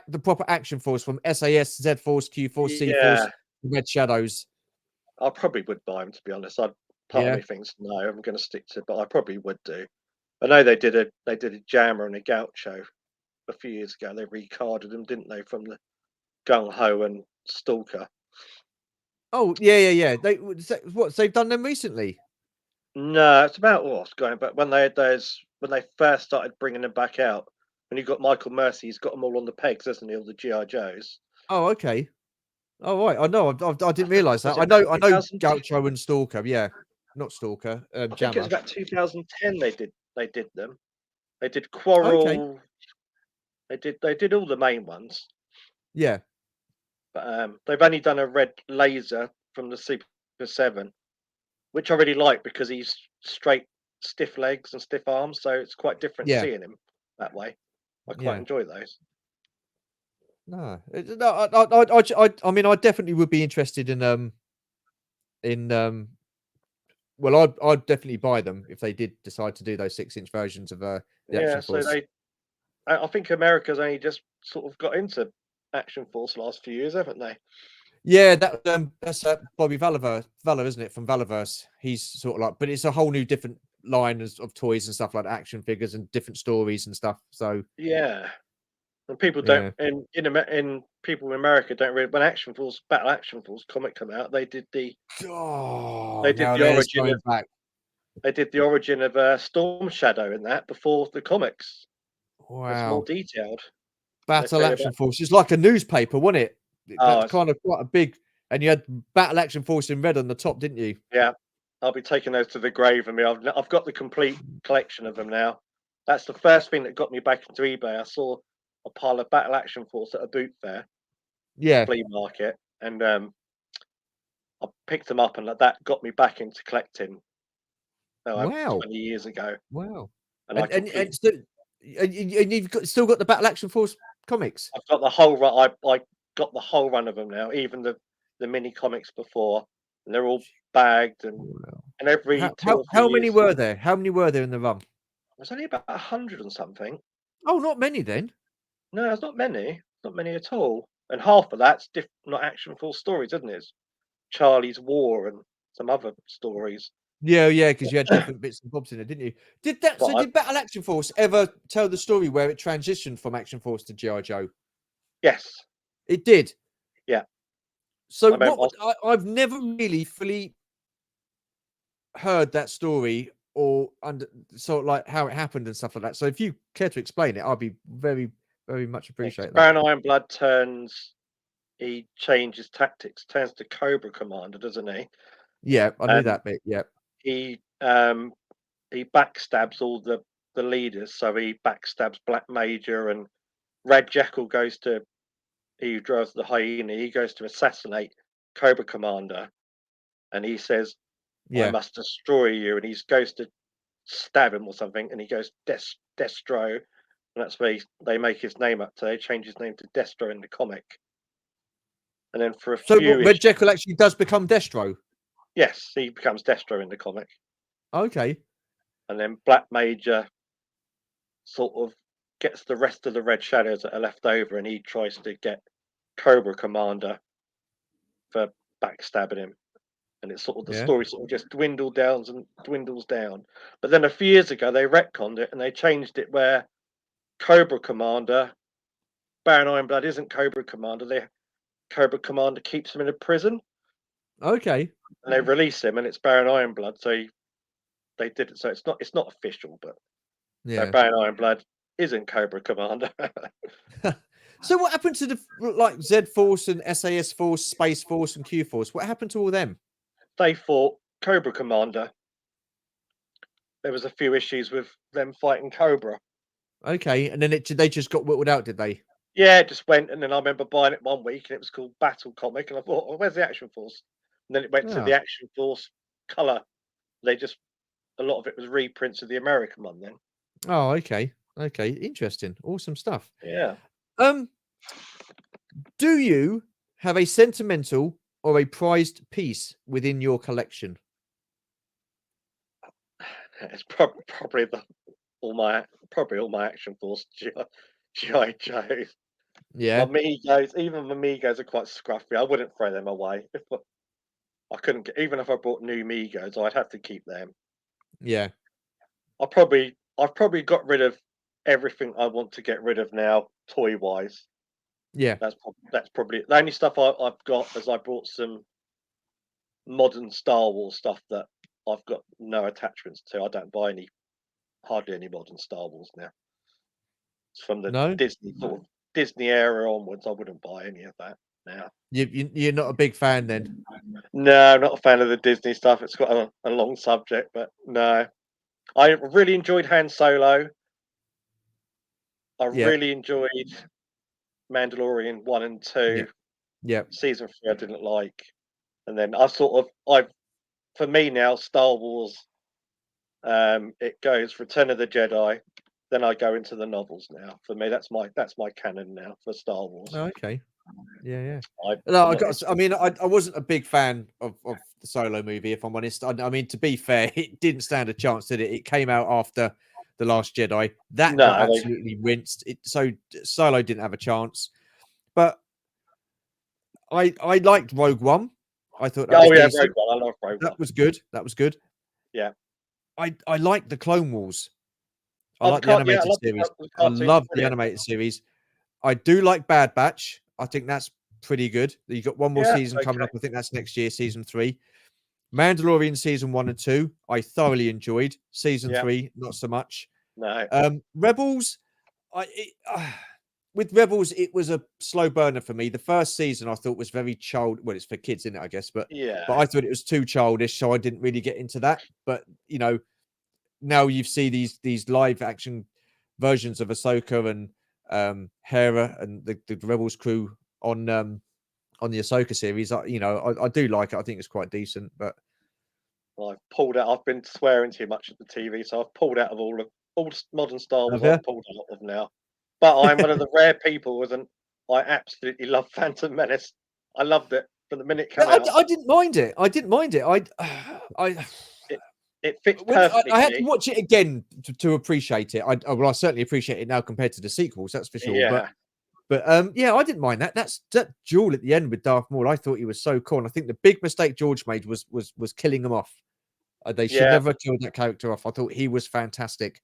the proper Action Force from SAS, Z Force, Q Force, C Force, Yeah, Red Shadows. I probably would buy them, to be honest. part of Yeah. me thinks no, I'm going to stick to, but I probably would do. I know they did a Jammer and a Gaucho a few years ago. They recarded them, didn't they, from the Gung Ho and Stalker? Oh, yeah. What they've done them recently? No, it's about what's going. But when they had those, when they first started bringing them back out, when you got Michael Mercy, he's got them all on the pegs, hasn't he? All the GI Joes. Oh, okay. Oh, right. I know. I I didn't think realise was that. it I about know. I know 2000? Gaucho and Stalker. Yeah, not Stalker. I think it was Jammer. about 2010. They did them. They did Okay. Quarrel. They did all the main ones, Yeah. but they've only done a Red Laser from the Super 7, which I really like because he's straight, stiff legs and stiff arms, so it's quite different Yeah. seeing him that way. I quite Yeah. enjoy those. No. No. I mean, I definitely would be interested in well, I'd definitely buy them if they did decide to do those 6-inch versions of the Yeah, Action so Force. I think America's only just sort of got into Action Force the last few years, haven't they? Yeah, that's Bobby Valor, isn't it, from Valorverse? He's sort of like, but it's a whole new different line of toys and stuff like action figures and different stories and stuff. So Yeah, and people don't, yeah. in people in America don't really. When Action Force Battle Action Force comic come out, they did the Oh, they did now the there's origin going of back. Storm Shadow in that before the comics. It's more Wow. detailed. They Battle tell you about Action Force. It's like a newspaper, wasn't it? oh That's it's, kind of quite a big, and you had Battle Action Force in red on the top, didn't you? yeah. I'll be taking those to the grave. I mean, I've got the complete collection of them now. That's the first thing that got me back into eBay. I saw a pile of Battle Action Force at a boot fair, Yeah. flea market, and I picked them up, and that got me back into collecting. Over Wow. 20 years ago, Wow. and I And completely. so, and you've still got the Battle Action Force comics. I've got the whole run. I got the whole run of them now, even the mini comics before, and they're all bagged, Wow. and every How two or three how many years. were there? How many were there in the run? There's only about 100 and something. Oh, not many then. No, there's not many at all, and half of that's not Action Force stories, isn't it? It's Charlie's War and some other stories. Yeah, because you had different bits and bobs in it, didn't you? But Did Battle Action Force ever tell the story where it transitioned from Action Force to G.I. Joe? yes, It did. yeah, I So remember. I've never really fully heard that story or under sort of like how it happened and stuff like that. So if you care to explain it, I'd be very much appreciate that. Baron Ironblood he changes tactics, turns to Cobra Commander, doesn't he? Yeah, I knew And that bit. Yeah. he um he backstabs all the leaders. So he backstabs Black Major, and Red Jekyll goes to he drives the hyena. He goes to assassinate Cobra Commander, and he says, "I Yeah. must destroy you." And he goes to stab him or something, and he goes Destro, and that's where they make his name up. So they change his name to Destro in the comic, and then for a So few what Red issues, Jekyll actually does become Destro. yes, he becomes Destro in the comic, Okay. and then Black Major sort of gets the rest of the Red Shadows that are left over, and he tries to get Cobra Commander for backstabbing him. And it's sort of the Yeah. story sort of just dwindles down. But then a few years ago, they retconned it and they changed it where Cobra Commander, Baron Ironblood isn't Cobra Commander. Cobra Commander keeps him in a prison, Okay. and they release him, and it's Baron Ironblood. So they did it. So it's not official, but so Yeah. Baron Ironblood isn't Cobra Commander. So what happened to the like Z Force and SAS Force, Space Force and Q Force? What happened to all them? They fought Cobra Commander. There was a few issues with them fighting Cobra. Okay, and then they just got whittled out, did they? Yeah, it just went, and then I remember buying it one week, and it was called Battle Comic, and I thought, well, "Where's the Action Force?" And then it went to Ah. the Action Force color. They just a lot of it was reprints of the American one. Then, Oh, okay. Okay, interesting. Awesome stuff. yeah, Um, do you have a sentimental or a prized piece within your collection? it's probably probably all my Action Force GI Joes. My Yeah. Migos, even my Migos are quite scruffy. I wouldn't throw them away. I couldn't get, even if I bought new Migos, I'd have to keep them. Yeah. I've probably got rid of everything I want to get rid of now, toy wise. Yeah. That's probably the only stuff I've got. Is I bought some modern Star Wars stuff that I've got no attachments to. I don't buy hardly any modern Star Wars now. It's from the No, Disney sort of Disney era onwards. I wouldn't buy any of that now. you're not a big fan then. No, I'm not a fan of the Disney stuff. It's got a long subject, but no. I really enjoyed Han Solo. I Yeah. really enjoyed Mandalorian 1 and 2. Yeah. Yeah. Season 3 I didn't like. And then I've for me now, Star Wars, it goes Return of the Jedi, then I go into the novels now. For me, that's my canon now for Star Wars. Oh, okay. Yeah. Yeah. I No, I'm not I mean, I wasn't a big fan of the Solo movie, if I'm honest. I mean, to be fair, it didn't stand a chance, did it? It came out after The Last Jedi. That got no, they absolutely rinsed. So Solo didn't have a chance. But I liked Rogue One. I thought that was oh yeah, decent. Rogue One. I love Rogue One. That was good. That was good. Yeah. I like the Clone Wars. I Oh, like the animated love series. the I cartoon's love the brilliant. animated series. I do like Bad Batch. I think that's pretty good. You got one more Yeah, season coming okay. up. I think that's next year, season 3. Mandalorian season 1 and 2, I thoroughly enjoyed. Season Yeah. 3, not so much. No. Rebels, with Rebels, it was a slow burner for me. The first season I thought was very well, it's for kids, isn't it? I guess, but Yeah. I thought it was too childish, so I didn't really get into that. But you know, now you see these live action versions of Ahsoka and Hera and the Rebels crew on the Ahsoka series. I do like it. I think it's quite decent, but I've pulled out. I've been swearing too much at the TV, so I've pulled out of all modern Star Wars. have you? I've pulled out of now. But I'm one of the rare people I absolutely love Phantom Menace. I loved it from the minute it Yeah, came out. I didn't mind it. I didn't mind it. I It fits when perfectly I for had to me. watch it again to appreciate it. I certainly appreciate it now compared to the sequels. That's for sure. Yeah, But yeah, I didn't mind that. That duel at the end with Darth Maul. I thought he was so cool. And I think the big mistake George made was killing him off. They should yeah, never have killed that character off. I thought he was fantastic.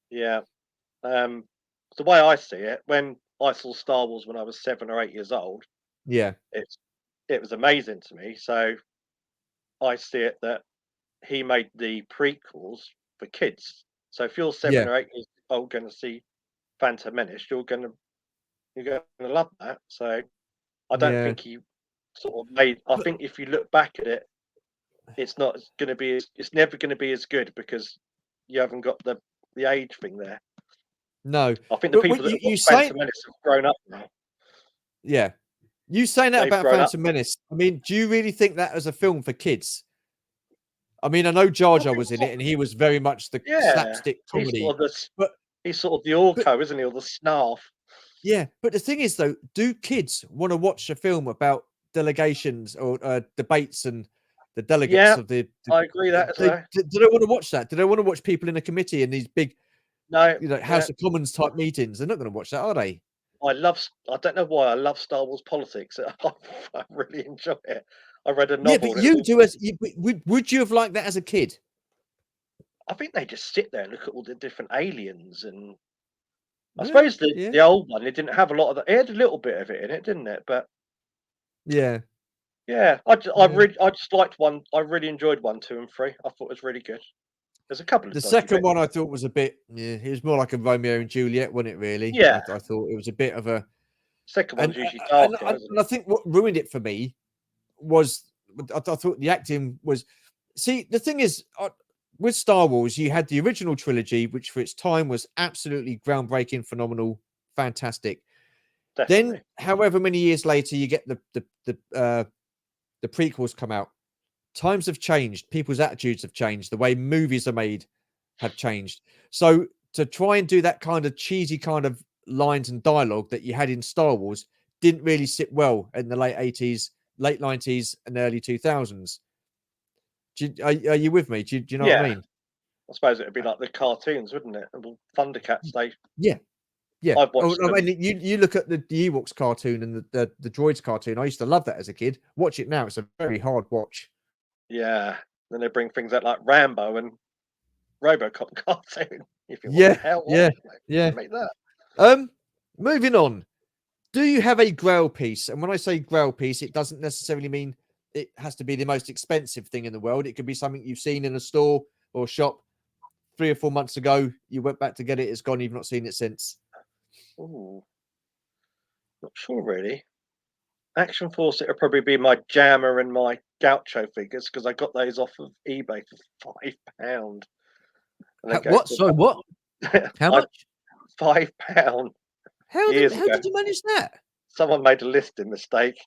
yeah. The way I see it, when I saw Star Wars when I was 7 or 8 years old, Yeah, it's it was amazing to me. So I see it that he made the prequels for kids. So if you're yeah, 7 or 8 years old going to see Phantom Menace, you're gonna love that. So I don't yeah. think he sort of made. I But think if you look back at it, it's not going to be. It's never going to be as good because you haven't got the age thing there. no, I think the but what people that have you watched say, Phantom Menace have grown up now. yeah, you saying that They've about grown up. Phantom Menace. I mean, do you really think that as a film for kids? I mean, I know Jar I Jar think was in so. it, and he was very much the Yeah, slapstick he's sort comedy. of the But he's sort of the but Orco, isn't he, or the Snarf? yeah, but the thing is, though, do kids want to watch a film about delegations or debates and the delegates Yeah, of the? I agree that as well. Do they want to watch that? Do they want to watch people in a committee in these big, No, yeah, House of Commons type meetings? They're not going to watch that, are they? I don't know why I love Star Wars politics. I really enjoy it. I read a Yeah, novel but and it was you all. do as would you have liked that as a kid? I think they just sit there and look at all the different aliens, and I Yeah, suppose yeah, the old one, it didn't have a lot of that. It had a little bit of it in it, didn't it? But yeah, yeah, yeah. I just liked one. I really enjoyed 1, 2, and 3. I thought it was really good. There's a couple of The dodgy second bits. one I thought was a bit. Yeah, it was more like a Romeo and Juliet, wasn't it? Really, Yeah, I thought it was a bit of a. second And one's usually and, darker, and isn't and it? I think what ruined it for me was I thought the acting was. See, the thing is, with Star Wars, you had the original trilogy, which for its time was absolutely groundbreaking, phenomenal, fantastic. Then, Definitely. however many years later, you get the prequels come out. Times have changed. People's attitudes have changed. The way movies are made have changed. So to try and do that kind of cheesy kind of lines and dialogue that you had in Star Wars didn't really sit well in the late 80s, late 90s, and early 2000s. Are you with me? Do you know what I Yeah, mean? I suppose it'd be like the cartoons, wouldn't it? And well, Thundercats, they Yeah, Yeah. I've Oh, watched I them. mean, you look at the Ewoks cartoon and the Droids cartoon. I used to love that as a kid. Watch it now; it's a very hard watch. Yeah. Then they bring things out like Rambo and RoboCop cartoon. You think, what the Yeah, hell? yeah, Why yeah. make that? Moving on. Do you have a Grail piece? And when I say Grail piece, it doesn't necessarily mean it has to be the most expensive thing in the world. It could be something you've seen in a store or shop 3 or 4 months ago. You went back to get it; it's gone. You've not seen it since. Ooh, not sure really. Action Force, it'll probably be my Jammer and my Gaucho figures because I got those off of eBay for £5, and they go What? for Sorry, what? How I much? £5 years How ago. did you manage that? Someone made a listing mistake,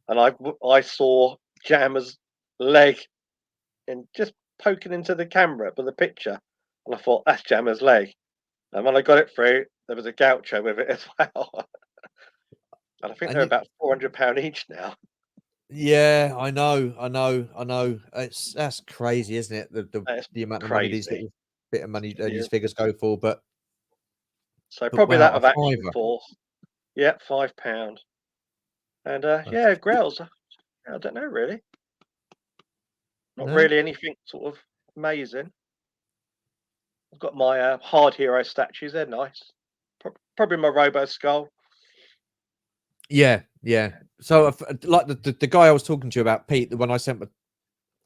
and I saw Jammer's leg and just poking into the camera with the picture, and I thought that's Jammer's leg. And when I got it through, there was a Gaucho with it as well, and I think And they're you, about £400 each now. yeah, I know, I know, I know. That's crazy, isn't it? That's The amount of money these crazy. little bit of money Yeah. these figures go for, So but probably wow, that a of Action fiver. Force. Yeah, £5. And That's- yeah, Growls. I don't know really. Not No, really anything sort of amazing. I've got my hard hero statues. They're nice. Probably my Robo Skull. yeah, yeah. So, like the guy I was talking to you about, Pete, the one I sent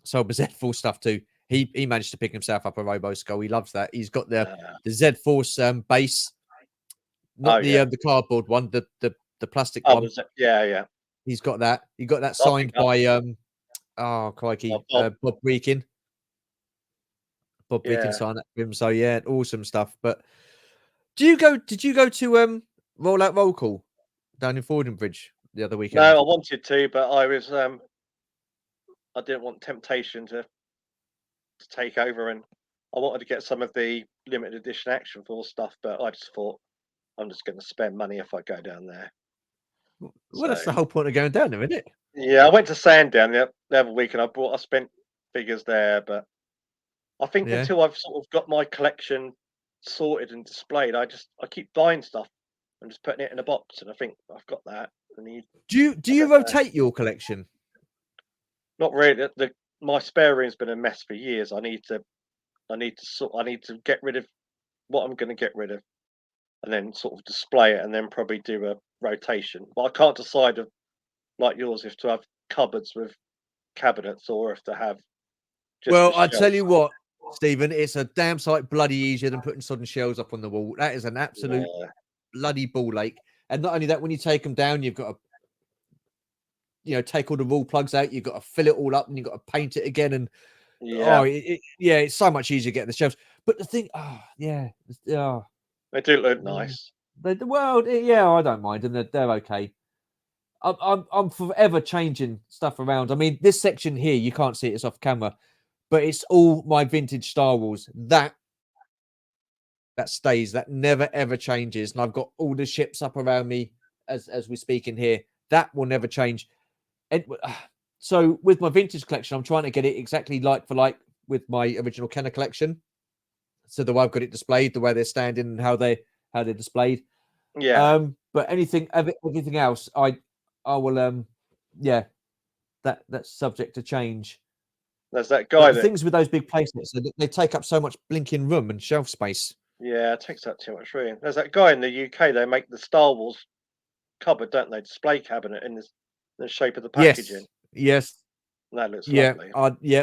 sold Z Force stuff to, he managed to pick himself up a Robo Skull. He loves that. He's got Uh, the Z Force base, oh not yeah. the cardboard one, the plastic Oh, one. was it? Yeah, yeah. He's got that. He got that I think signed that. by oh crikey, Bob. Bob Weekin. Bob Weekin Yeah. signed that for him. So yeah, awesome stuff. But do you go? Did you go to Roll Out Roll Call down in Fordingbridge the other No, weekend? I wanted to, but I was I didn't want temptation to take over, and I wanted to get some of the limited edition Action Force stuff, but I just thought I'm just going to spend money if I go down there. Well, that's So the whole point of going down there, isn't it? yeah, I went to Sandown the other week, and I spent figures there, but I think Yeah. until I've sort of got my collection sorted and displayed, I keep buying stuff and just putting it in a box, and I think I've got that. And Do I you don't know, rotate your collection? not really. My spare room's been a mess for years. I need to get rid of what I'm going to get rid of, and then sort of display it, and then probably do a rotation. But I can't decide of like yours if to have cupboards with cabinets or if to have just Well, the I tell shelves. you what, Stephen, it's a damn sight bloody easier than putting sodden shells up on the wall. That is an absolute Yeah, bloody ball ache. And not only that, when you take them down, you've got to, take all the wall plugs out. You've got to fill it all up, and you've got to paint it again. And yeah, yeah, it's so much easier getting the shelves. But the thing, oh yeah, oh, they do look yeah. nice. Well, yeah, I don't mind, and they're okay. I'm forever changing stuff around. I mean, this section here, you can't see it, it's off camera, but it's all my vintage Star Wars. That stays, that never ever changes. And I've got all the ships up around me as we speak in here. That will never change. And so with my vintage collection, I'm trying to get it exactly like for like with my original Kenner collection. So the way I've got it displayed, the way they're standing, and how they're displayed. Yeah, But everything else, I will yeah, that's subject to change. there's that But guy the that things with those big playsets, they take up so much blinking room and shelf space. yeah it takes up too much room. There's that guy in the UK. They make the Star Wars cupboard, don't they? Display cabinet in the shape of the packaging. Yes, yes, And that looks yeah, lovely.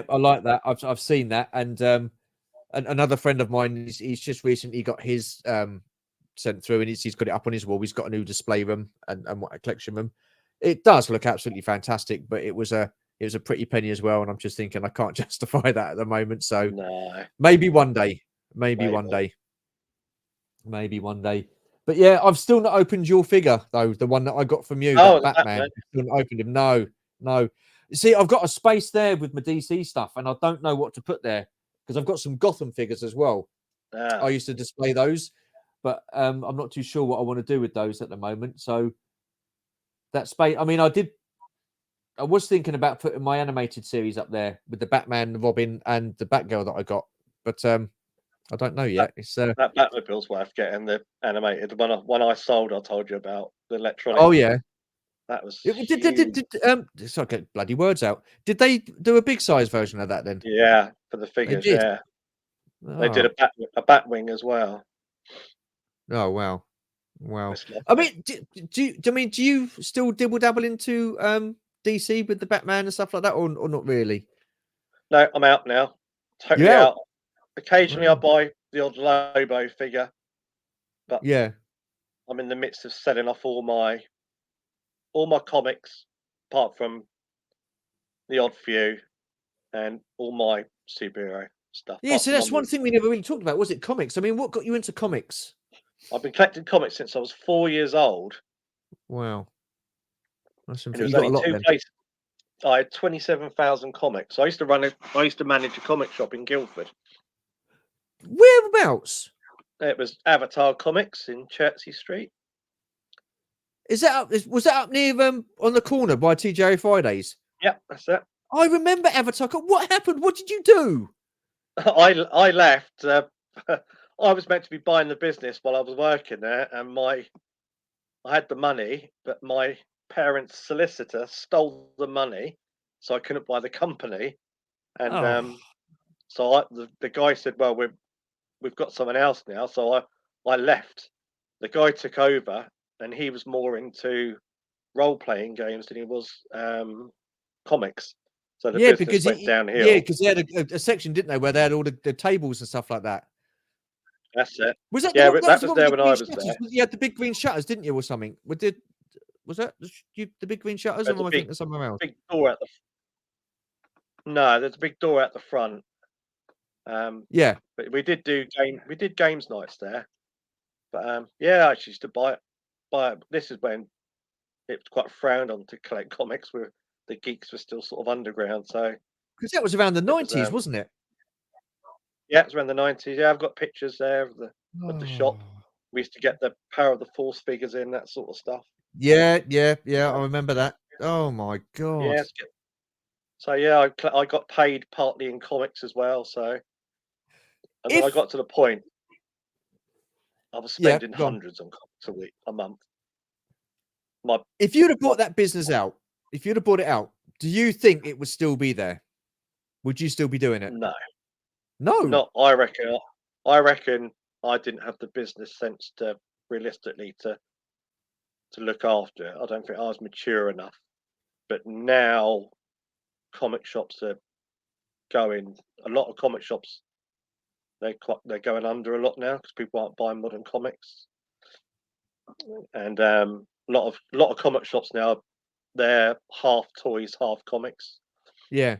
I like that. I've seen that, and another friend of mine, he's just recently got his sent through, and he's got it up on his wall. He's got a new display room and what a collection room. It does look absolutely fantastic, but it was a pretty penny as well, and I'm just thinking I can't justify that at the moment. So No, maybe one day, maybe one maybe. day, maybe one day. But yeah, I've still not opened your figure though, the one that I got from you, Oh, that the Batman. Batman. I've still not opened him. No, no. You see, I've got a space there with my DC stuff, and I don't know what to put there because I've got some Gotham figures as well. I Ah, used to display those, but I'm not too sure what I want to do with those at the moment. So that space, I mean, I was thinking about putting my animated series up there with the Batman, the Robin, and the Batgirl that I got, but I don't know yet. It's That Batmobile's worth getting, the animated. The one I sold, I told you about, the electronic. oh yeah. That was Sorry, get bloody words out. Did they do a big size version of that then? yeah, for the They figures, did. yeah. They did Oh, a Batwing as well. oh wow. Wow. It's lovely. I mean, do you still dibble dabble into DC with the Batman and stuff like that, or not really? No, I'm out now. Totally You're out? out. Occasionally, I Wow. buy the odd Lobo figure, but Yeah. I'm in the midst of selling off all my comics, apart from the odd few, and all my superhero stuff. Yeah, Apart so from that's one thing we never really talked about, was it comics? I mean, what got you into comics? I've been collecting comics since I was 4 years old, Wow. That's and it you was got a only lot two then. places. I had 27,000 comics. I used to manage a comic shop in Guildford. Whereabouts? It was Avatar Comics in Chertsey Street. Is that up, was that up near on the corner by TJ Fridays? Yeah, that's it. I remember Avatar. What happened? What did you do? I left. I was meant to be buying the business while I was working there, and I had the money, but my parents' solicitor stole the money, so I couldn't buy the company. And Oh, so the guy said, "Well, we've got someone else now." So I left. The guy took over, and he was more into role playing games than he was comics. So the yeah, business because went yeah, downhill. because they had a section, didn't they, where they had all the tables and stuff like that. That's it. Was that the Yeah, one? but That was that the was one with there the when green I was shutters. there. You had the big green shutters, didn't you, or something? Was that the big green shutters, or There's am a I big thinking of somewhere else? big door at the no, there's a big door at the front. Um, Yeah, but we did games nights there. But yeah, I actually used to buy it. This is when it was quite frowned on to collect comics, where the geeks were still sort of underground. So because that was around the it was 90s, wasn't it? yeah, it was around the 90s. Yeah, I've got pictures there of the Oh. shop. We used to get the Power of the Force figures in, that sort of stuff. Yeah, yeah, yeah. I Um, remember that. Oh my god. yeah, so yeah, I got paid partly in comics as well. So and then I If got to the point I was yeah, spending go on. hundreds on comics a month. My If you'd have my bought that business out, if you'd have bought it out, do you think it would still be there? Would you still be doing it? no, No. not I reckon. I reckon I didn't have the business sense to realistically to look after it. I don't think I was mature enough. But now comic shops are going. A lot of comic shops they're going under a lot now because people aren't buying modern comics, and a lot of comic shops now they're half toys, half comics. Yeah.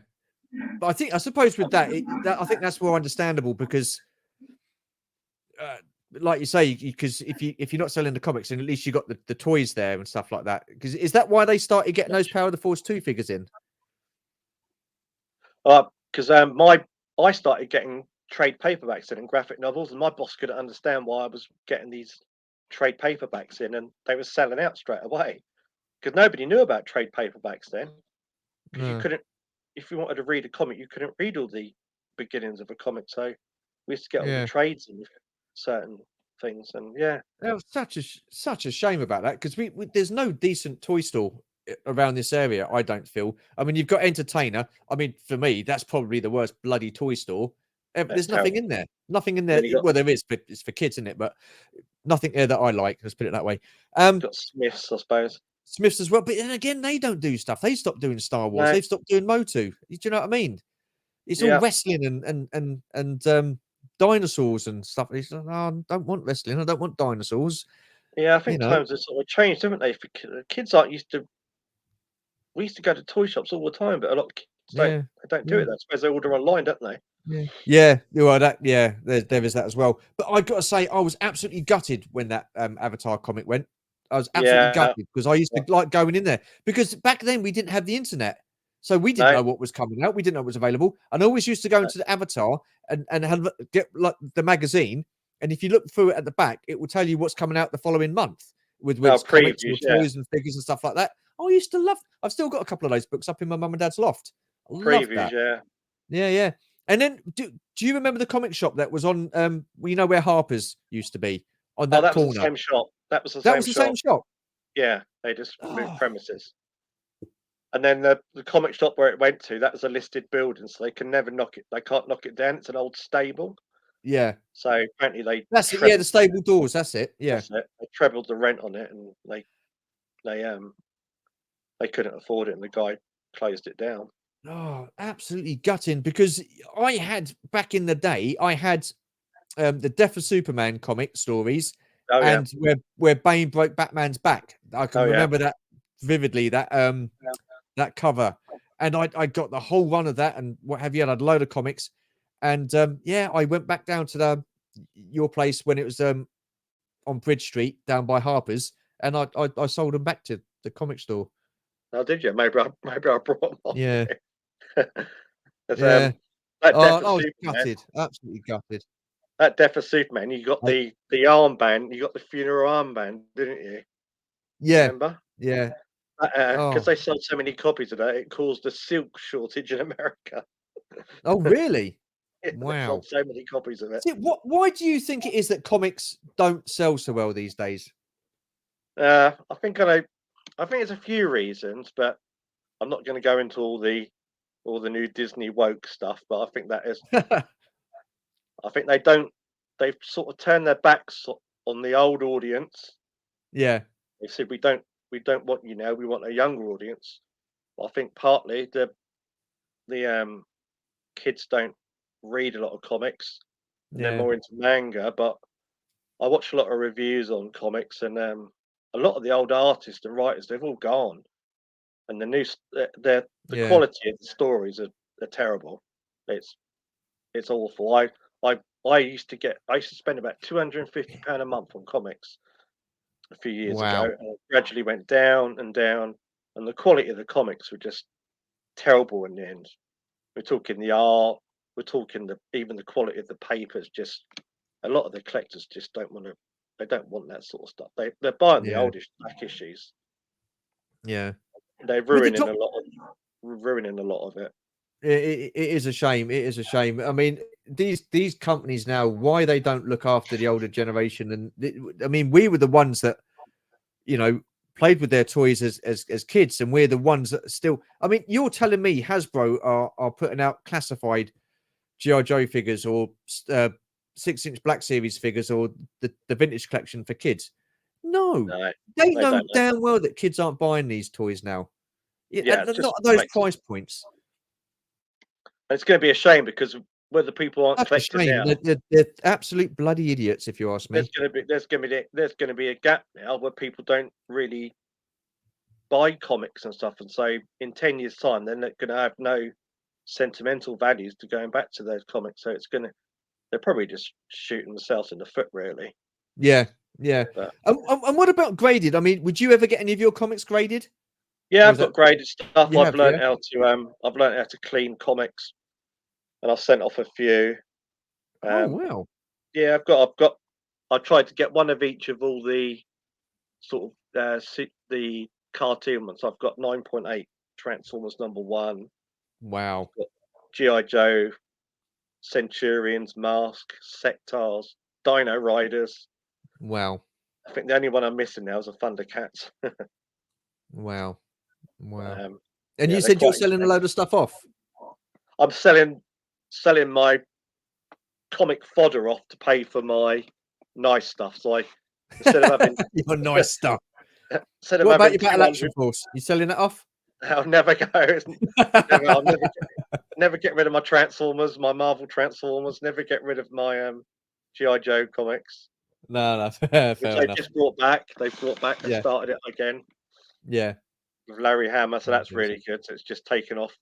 But I suppose with that, I think that's more understandable because, uh, like you say, because if you're not selling the comics, then at least you got the toys there and stuff like that. Because is that why they started getting those Power of the Force 2 figures in? Because I started getting trade paperbacks in and graphic novels, and my boss couldn't understand why I was getting these trade paperbacks in, and they were selling out straight away because nobody knew about trade paperbacks then. Because you No. couldn't, if you wanted to read a comic, you couldn't read all the beginnings of a comic. So we used to get all the Yeah. trades in certain things, and yeah, That was such a shame about that because there's no decent toy store around this area. I don't feel. I mean, you've got Entertainer. I mean, for me, that's probably the worst bloody toy store. that's There's nothing terrible. in there. Nothing in And there. then you Well, there is, but it's for kids, isn't it? But nothing there that I like. Let's put it that way. got Smiths, I suppose. Smiths as well. But then again, they don't do stuff. They stopped doing Star Wars. No, They've stopped doing Motu. Do you know what I mean? It's all yeah, wrestling and dinosaurs and stuff. It's like, oh, I don't want wrestling. I don't want dinosaurs. yeah. I You think know. times have sort of changed, haven't they? For kids aren't used to. We used to go to toy shops all the time, but a lot of kids Yeah. they don't do Yeah. it. I suppose they order online, don't they? Yeah. Yeah. Well, there is that as well. But I got to say, I was absolutely gutted when that Avatar comic went. I was absolutely Yeah, gutted because I used to like going in there because back then we didn't have the internet. So we didn't no, know what was coming out. We didn't know what was available. And I always used to go no. into the Avatar and get like the magazine. And if you look through it at the back, it will tell you what's coming out the following month with Oh, comics or previews, yeah, toys and figures and stuff like that. I used to love. I've still got a couple of those books up in my mum and dad's loft. I love previews, that. yeah. Yeah, yeah. And then, do you remember the comic shop that was on, well, you know where Harper's used to be, on Oh, that that was the corner? same shop. That was the That same was the same shop. shop? Yeah, they just moved Oh, premises. And then the comic shop where it went to, that was a listed building, so they can never knock it. They can't knock it down. It's an old stable. yeah. So apparently they That's it, yeah, the trebled. stable doors, that's it, yeah. That's it. They trebled the rent on it, and they they couldn't afford it, and the guy closed it down. Oh, absolutely gutting, because I had, back in the day, I had, the Death of Superman comic stories, Oh yeah, and where Bane broke Batman's back. I can oh yeah. remember that vividly, that cover. And I got the whole run of that and what have you, and I'd a load of comics. And, yeah, I went back down to your place when it was, on Bridge Street down by Harper's, and I sold them back to the comic store. Oh, did you? Maybe I brought them on Yeah, there. There's, yeah. that Oh, Death I of was Superman. gutted, absolutely gutted. That Death of Superman. You got I the armband. You got the funeral armband, didn't you? Yeah, Remember? yeah. Because Oh. they sold so many copies of that, it caused a silk shortage in America. Oh, really? Yeah, they Wow. sold so many copies of it. See, why do you think it is that comics don't sell so well these days? I think I know. I think there's a few reasons, but I'm not going to go into all the new Disney woke stuff. But I think that is. I think they don't. They've sort of turned their backs on the old audience. Yeah, They said we don't want you now. We want a younger audience. But I think partly the kids don't read a lot of comics and they're yeah, more into manga. But I watch a lot of reviews on comics, and a lot of the old artists and writers they've all gone, and the yeah. quality of the stories are terrible. It's it's awful. I used to spend about £250 a month on comics a few years ago, Wow. and it gradually went down and down, and the quality of the comics were just terrible in the end. We're talking the art, we're talking even the quality of the papers. Just a lot of the collectors just don't want to. They don't want that sort of stuff. They're buying the Yeah, oldest back issues. yeah. They're With the drop, ruining a lot of it. it is a shame. It is a shame. I mean, these companies now, why they don't look after the older generation? And I mean, we were the ones that, you know, played with their toys as kids, and we're the ones that still. I mean, you're telling me Hasbro are putting out classified GI Joe figures or 6-inch Black Series figures or the vintage collection for kids? No, No, they they know don't know. damn well that kids aren't buying these toys now. Yeah, Yeah, and just not at those collectors. price points. And it's going to be a shame because whether people aren't That's a collecting shame. now, They're absolute bloody idiots, if you ask me. there's going to be a gap now where people don't really buy comics and stuff, and so in 10 years' time, they're not going to have no sentimental values to going back to those comics. So they're probably just shooting themselves in the foot, really. Yeah, yeah. But And what about graded? I mean, would you ever get any of your comics graded, yeah, or I've is that got graded stuff. you have? Yeah. I've learned how to clean comics, and I've sent off a few. Oh Um, wow. yeah, I tried to get one of each of all the sort of the cartoon ones. I've got 9.8 Transformers #1. Wow. Got GI Joe, Centurions, Mask, Sectars, Dino Riders. Wow. I think the only one I'm missing now is a Thundercats. Wow. Wow. um, And yeah, you they're said you're quite selling a expensive. load of stuff off. I'm selling my comic fodder off to pay for my nice stuff. So instead of having Your nice stuff. instead of What about having your Battle 200, Action Force? You selling it off? I'll never go. I'll never get rid of my Transformers, my Marvel Transformers. Never get rid of my GI Joe comics, No, no, fair, which fair they enough. just brought back. They brought back. They Yeah, started it again yeah. with Larry Hammer, so Oh, that's good. really good. So it's just taken off.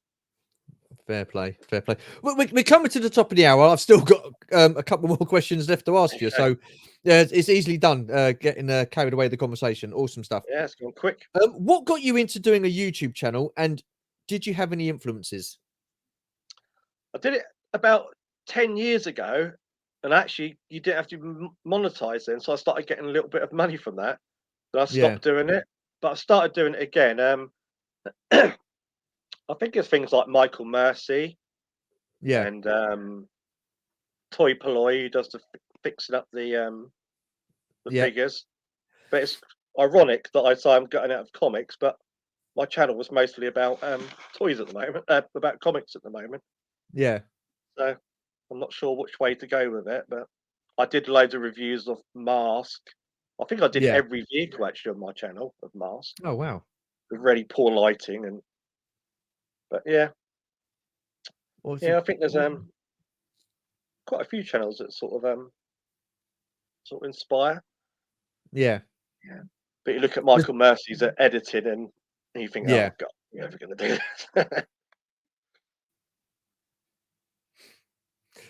Fair play, fair play. We're coming to the top of the hour. I've still got a couple more questions left to ask you, Okay, so yeah, it's easily done. Getting carried away with the conversation. Awesome stuff. yeah, it's gone quick. What got you into doing a YouTube channel, and did you have any influences? I did it about 10 years ago, and actually, you didn't have to monetize then. So I started getting a little bit of money from that. Then I Yeah, stopped doing it, but I started doing it again. I think it's things like Michael Mercy. Yeah. and Toy Polloi, who does the fixing up the Yeah. figures. But it's ironic that I say I'm getting out of comics, but my channel was mostly about toys at the moment, about comics at the moment. Yeah. So I'm not sure which way to go with it, but I did loads of reviews of Mask. I think I did Yeah. every vehicle actually on my channel of Mask Oh wow. with really poor lighting, and but yeah, Awesome. yeah, I think there's quite a few channels that sort of inspire. Yeah. Yeah. But you look at There's- Michael Mercy's edited, and you think, Yeah. oh god, you're never going to do this.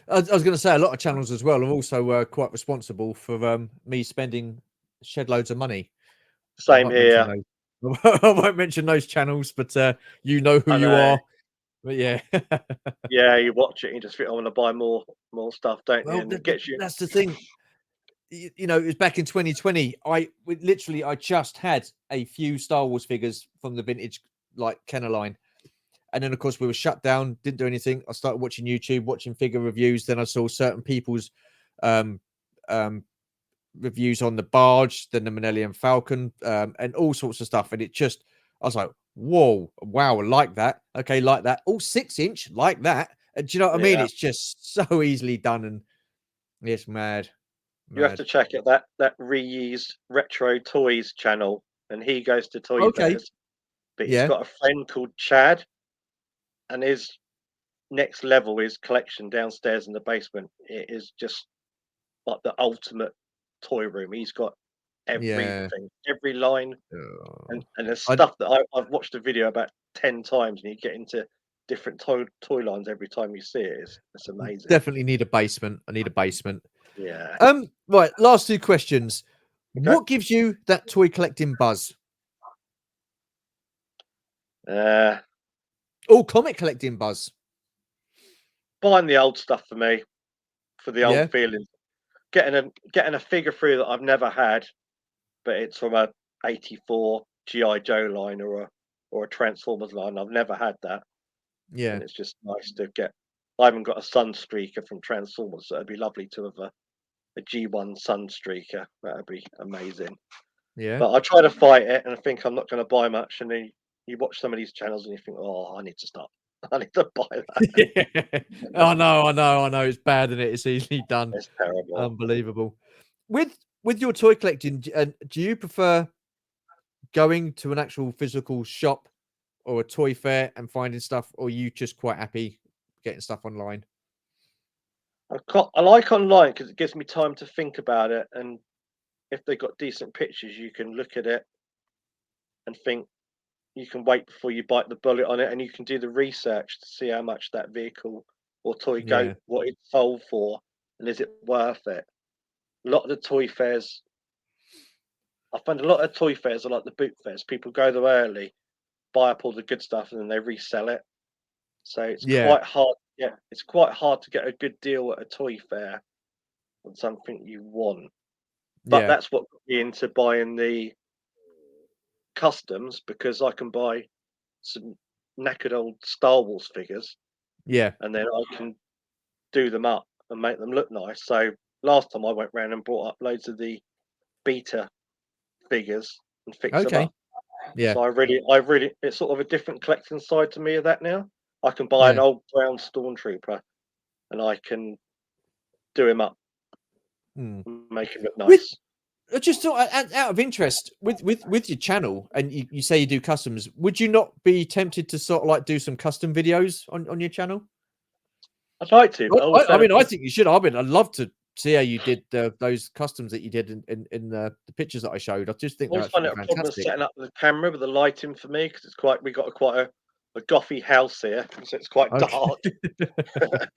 I was going to say a lot of channels as well are also quite responsible for me spending shed loads of money. I Same won't mention here. those. I won't mention those channels, but you know who I you know. are. But yeah. Yeah, you watch it and you just think, I want to buy more stuff, don't you? Well, And it gets you. that's the thing. It was back in 2020. I just had a few Star Wars figures from the vintage like Kenner line, and then of course we were shut down, didn't do anything. I started watching YouTube, watching figure reviews. Then I saw certain people's um, um, reviews on the Barge, then the Millennium Falcon, and all sorts of stuff. And I was like, whoa, wow, like that. Okay, like that. All 6-inch, like that. And do you know what I mean? Yeah, It's just so easily done, and it's mad, you have mad. to check it. That reused retro toys channel, and he goes to toy Okay, fairs. But he's yeah, got a friend called Chad, and his next level is collection downstairs in the basement. It is just like the ultimate toy room. He's got yeah. everything, every line, Oh, and there's I stuff that I've watched a video about 10 times, and you get into different toy lines every time you see it. It's amazing. definitely need a basement. I need a basement. Yeah. Right. Last two questions. Okay. What gives you that toy collecting buzz? Uh, Oh, comic collecting buzz. Buying the old stuff for me, for the old Yeah, feeling. Getting a figure through that I've never had, but it's from a '84 GI Joe line or a Transformers line. I've never had that, yeah, and it's just nice to get. I haven't got a Sunstreaker from Transformers, so it'd be lovely to have a G1 Sunstreaker. That'd be amazing. yeah. But I try to fight it, and I think I'm not going to buy much. And then you watch some of these channels, and you think, oh, I need to stop. I need to buy that. I know, I know, I know. It's bad, and it's easily done. It's terrible. Unbelievable. With your toy collecting, do you prefer going to an actual physical shop or a toy fair and finding stuff, or are you just quite happy getting stuff online? I like online because it gives me time to think about it, and if they've got decent pictures, you can look at it and think. You can wait before you bite the bullet on it, and you can do the research to see how much that vehicle or toy Yeah, what it sold for, and is it worth it? A lot of the toy fairs, I find a lot of toy fairs are like the boot fairs. People go there early, buy up all the good stuff, and then they resell it. So it's yeah, quite hard. Yeah, it's quite hard to get a good deal at a toy fair on something you want. But yeah, that's what got me into buying the customs, because I can buy some knackered old Star Wars figures, yeah. and then I can do them up and make them look nice. So last time I went round and brought up loads of the beta figures and fix them Okay, up. yeah, So I really, it's sort of a different collecting side to me of that now. I can buy an yeah. old brown stormtrooper and I can do him up Hmm. and make him look With nice. just out of interest, with your channel, and you say you do customs, would you not be tempted to sort of like do some custom videos on your channel? I'd like to, but I always I don't. mean, I think you should. I'd love to see how you did those customs that you did in the pictures that I showed. I just think they're Always find absolutely it a problem fantastic. setting up the camera with the lighting for me, because it's quite we got a gothy house here, so it's quite Okay. dark.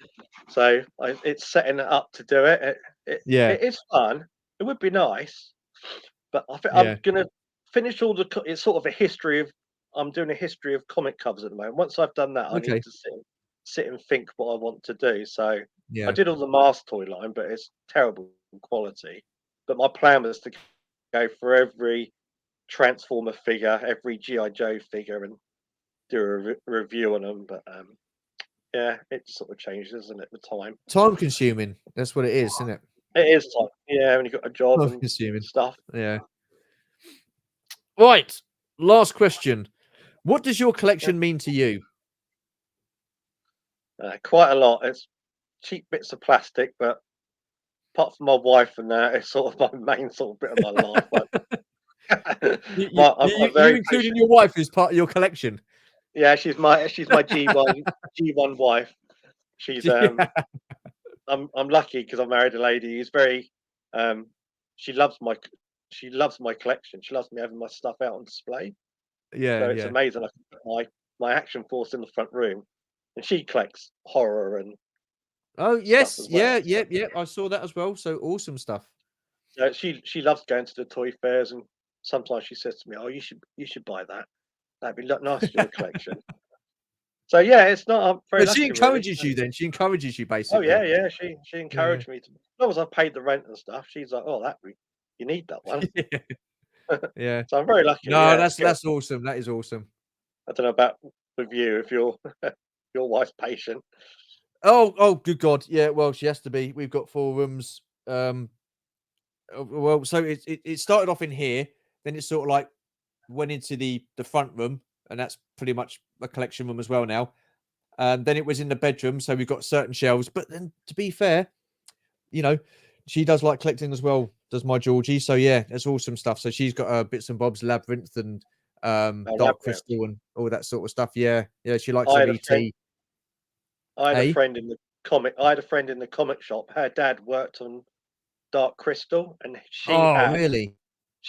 So it's setting it up to do it. Yeah, It is fun. It would be nice, but I think I'm yeah. gonna finish all the. It's sort of a history of. I'm doing a history of comic covers at the moment. Once I've done that, I need Okay. to sit and think what I want to do. So I Yeah, did all the mask toy line, but it's terrible quality. But my plan was to go for every Transformer figure, every GI Joe figure, and do a review on them. But yeah, it sort of changes, isn't it? The time. Time consuming. That's what it is, isn't it? It is time. Yeah, when you've got a job Time and consuming. stuff. Yeah. Right. Last question. What does your collection mean to you? Quite a lot. It's cheap bits of plastic, but apart from my wife and that, it's sort of my main sort of bit of my life. I'm You very including patient. your wife as part of your collection. Yeah, she's my G1 wife. She's Yeah, I'm lucky because I married a lady who's very um she loves my she loves my collection. She loves me having my stuff out on display. yeah, So it's yeah. amazing. I can put my action force in the front room, and she collects horror and Oh stuff yes, as well. yeah, yep, yep. I saw that as well. So awesome stuff. She loves going to the toy fairs, and sometimes she says to me, "Oh, you should buy that. That'd be nice for your collection." So yeah, it's not. I'm very But she lucky, really. encourages you then. She encourages you Oh yeah, basically. yeah. She Yeah. encouraged me to. As long as I paid the rent and stuff, she's like, "Oh, you need that one." Yeah. Yeah. So I'm very lucky. No, Yeah, to get. that's awesome. That is awesome. I don't know about with you if your wife's patient. Oh, good God. Yeah, well, she has to be. We've got 4 rooms. Well, so it started off in here, then it sort of like went into the front room, and that's pretty much a collection room as well now. Then it was in the bedroom, so we've got certain shelves. But then, to be fair, you know, she does like collecting as well. Does my Georgie? So yeah, that's awesome stuff. So she's got bits and bobs, labyrinth and dark Labyrinth. crystal and all that sort of stuff. Yeah, yeah, she likes I her had a friend. ET. I had a Hey, friend in the comic. I had a friend in the comic shop. Her dad worked on Dark Crystal, and oh really?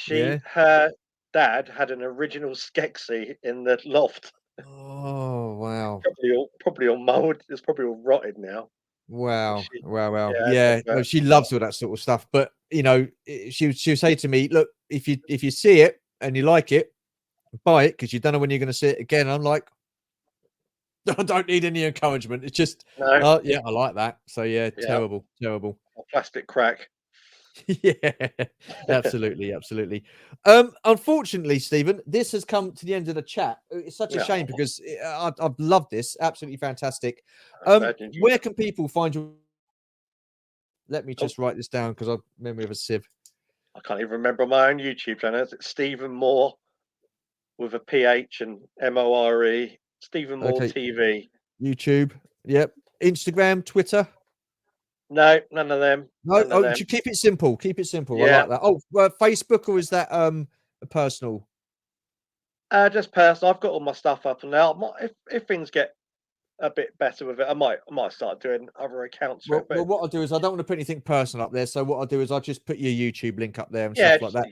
Yeah. her dad had an original Skeksis in the loft. Oh wow. Probably all mould. It's probably all rotted now. But Wow, she, wow, wow. yeah, her dad Yeah, no, worked she on Dark. loves all that sort of stuff. But she'll say to me, "Look, if you see it and you like it, buy it because you don't know when you're going to see it again." I'm like, I don't need any encouragement. It's just, No, oh yeah, I like that. So yeah, yeah, terrible, terrible. a plastic crack. Yeah, absolutely, absolutely. Unfortunately, Stephen, this has come to the end of the chat. It's such a No, shame because I've loved this. Absolutely fantastic. I'm glad you enjoyed Where it. can people find you? Let me Oh, just write this down because I've memory of a sieve. I can't even remember my own YouTube channel. Is it Stephen Moore with a PH and MORE? Stephen Moore Okay, TV. YouTube. Yep. Instagram, Twitter. No, none of them. No, None of oh, them. keep it simple. Keep it simple. I Yeah, like that. Oh, Facebook, or is that a personal? just personal. I've got all my stuff up and now. If things get a bit better with it, I might start doing other accounts for it. Well, But what I'll do is I don't want to put anything personal up there. So what I'll do is I'll just put your YouTube link up there and yeah, stuff like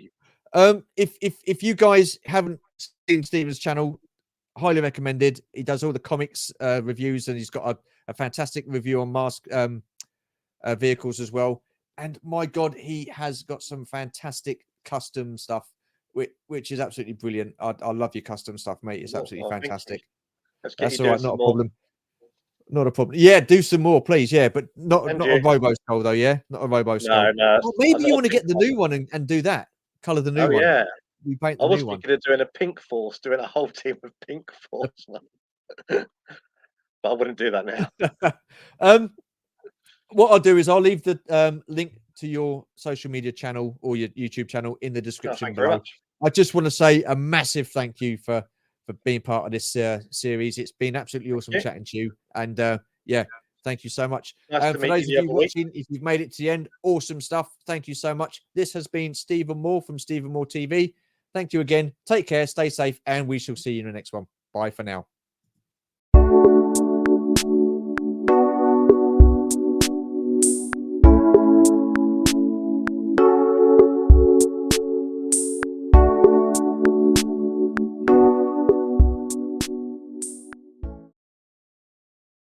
that. If you guys haven't seen Stephen's channel, highly recommended. He does all the comics reviews, and he's got a fantastic review on mask vehicles as well. And my God, he has got some fantastic custom stuff, which is absolutely brilliant. I love your custom stuff, mate. It's absolutely well, thank you. fantastic. Let's get you That's all doing right, not some a more. problem. Not a problem. Yeah, do some more, please. Yeah, but not And not a you? Robo Skull though. Yeah, not a Robo No, Skull. no. Well, I maybe don't you know want to pink get the one. new one and do that. Color the new Oh one. yeah. We paint I the was new one. thinking of doing a Pink Force, doing a whole team of Pink Force, but I wouldn't do that now. um, what I'll do is I'll leave the link to your social media channel or your YouTube channel in the Oh, description thank you very below. much. I just want to say a massive thank you for being part of this series. It's been absolutely awesome Yeah. chatting to you, and yeah, thank you so much. Nice to For meet you those of the you other week. watching, if you've made it to the end, awesome stuff. Thank you so much. This has been Stephen Moore from Stephen Moore TV. Thank you again. Take care, stay safe, and we shall see you in the next one. Bye for now.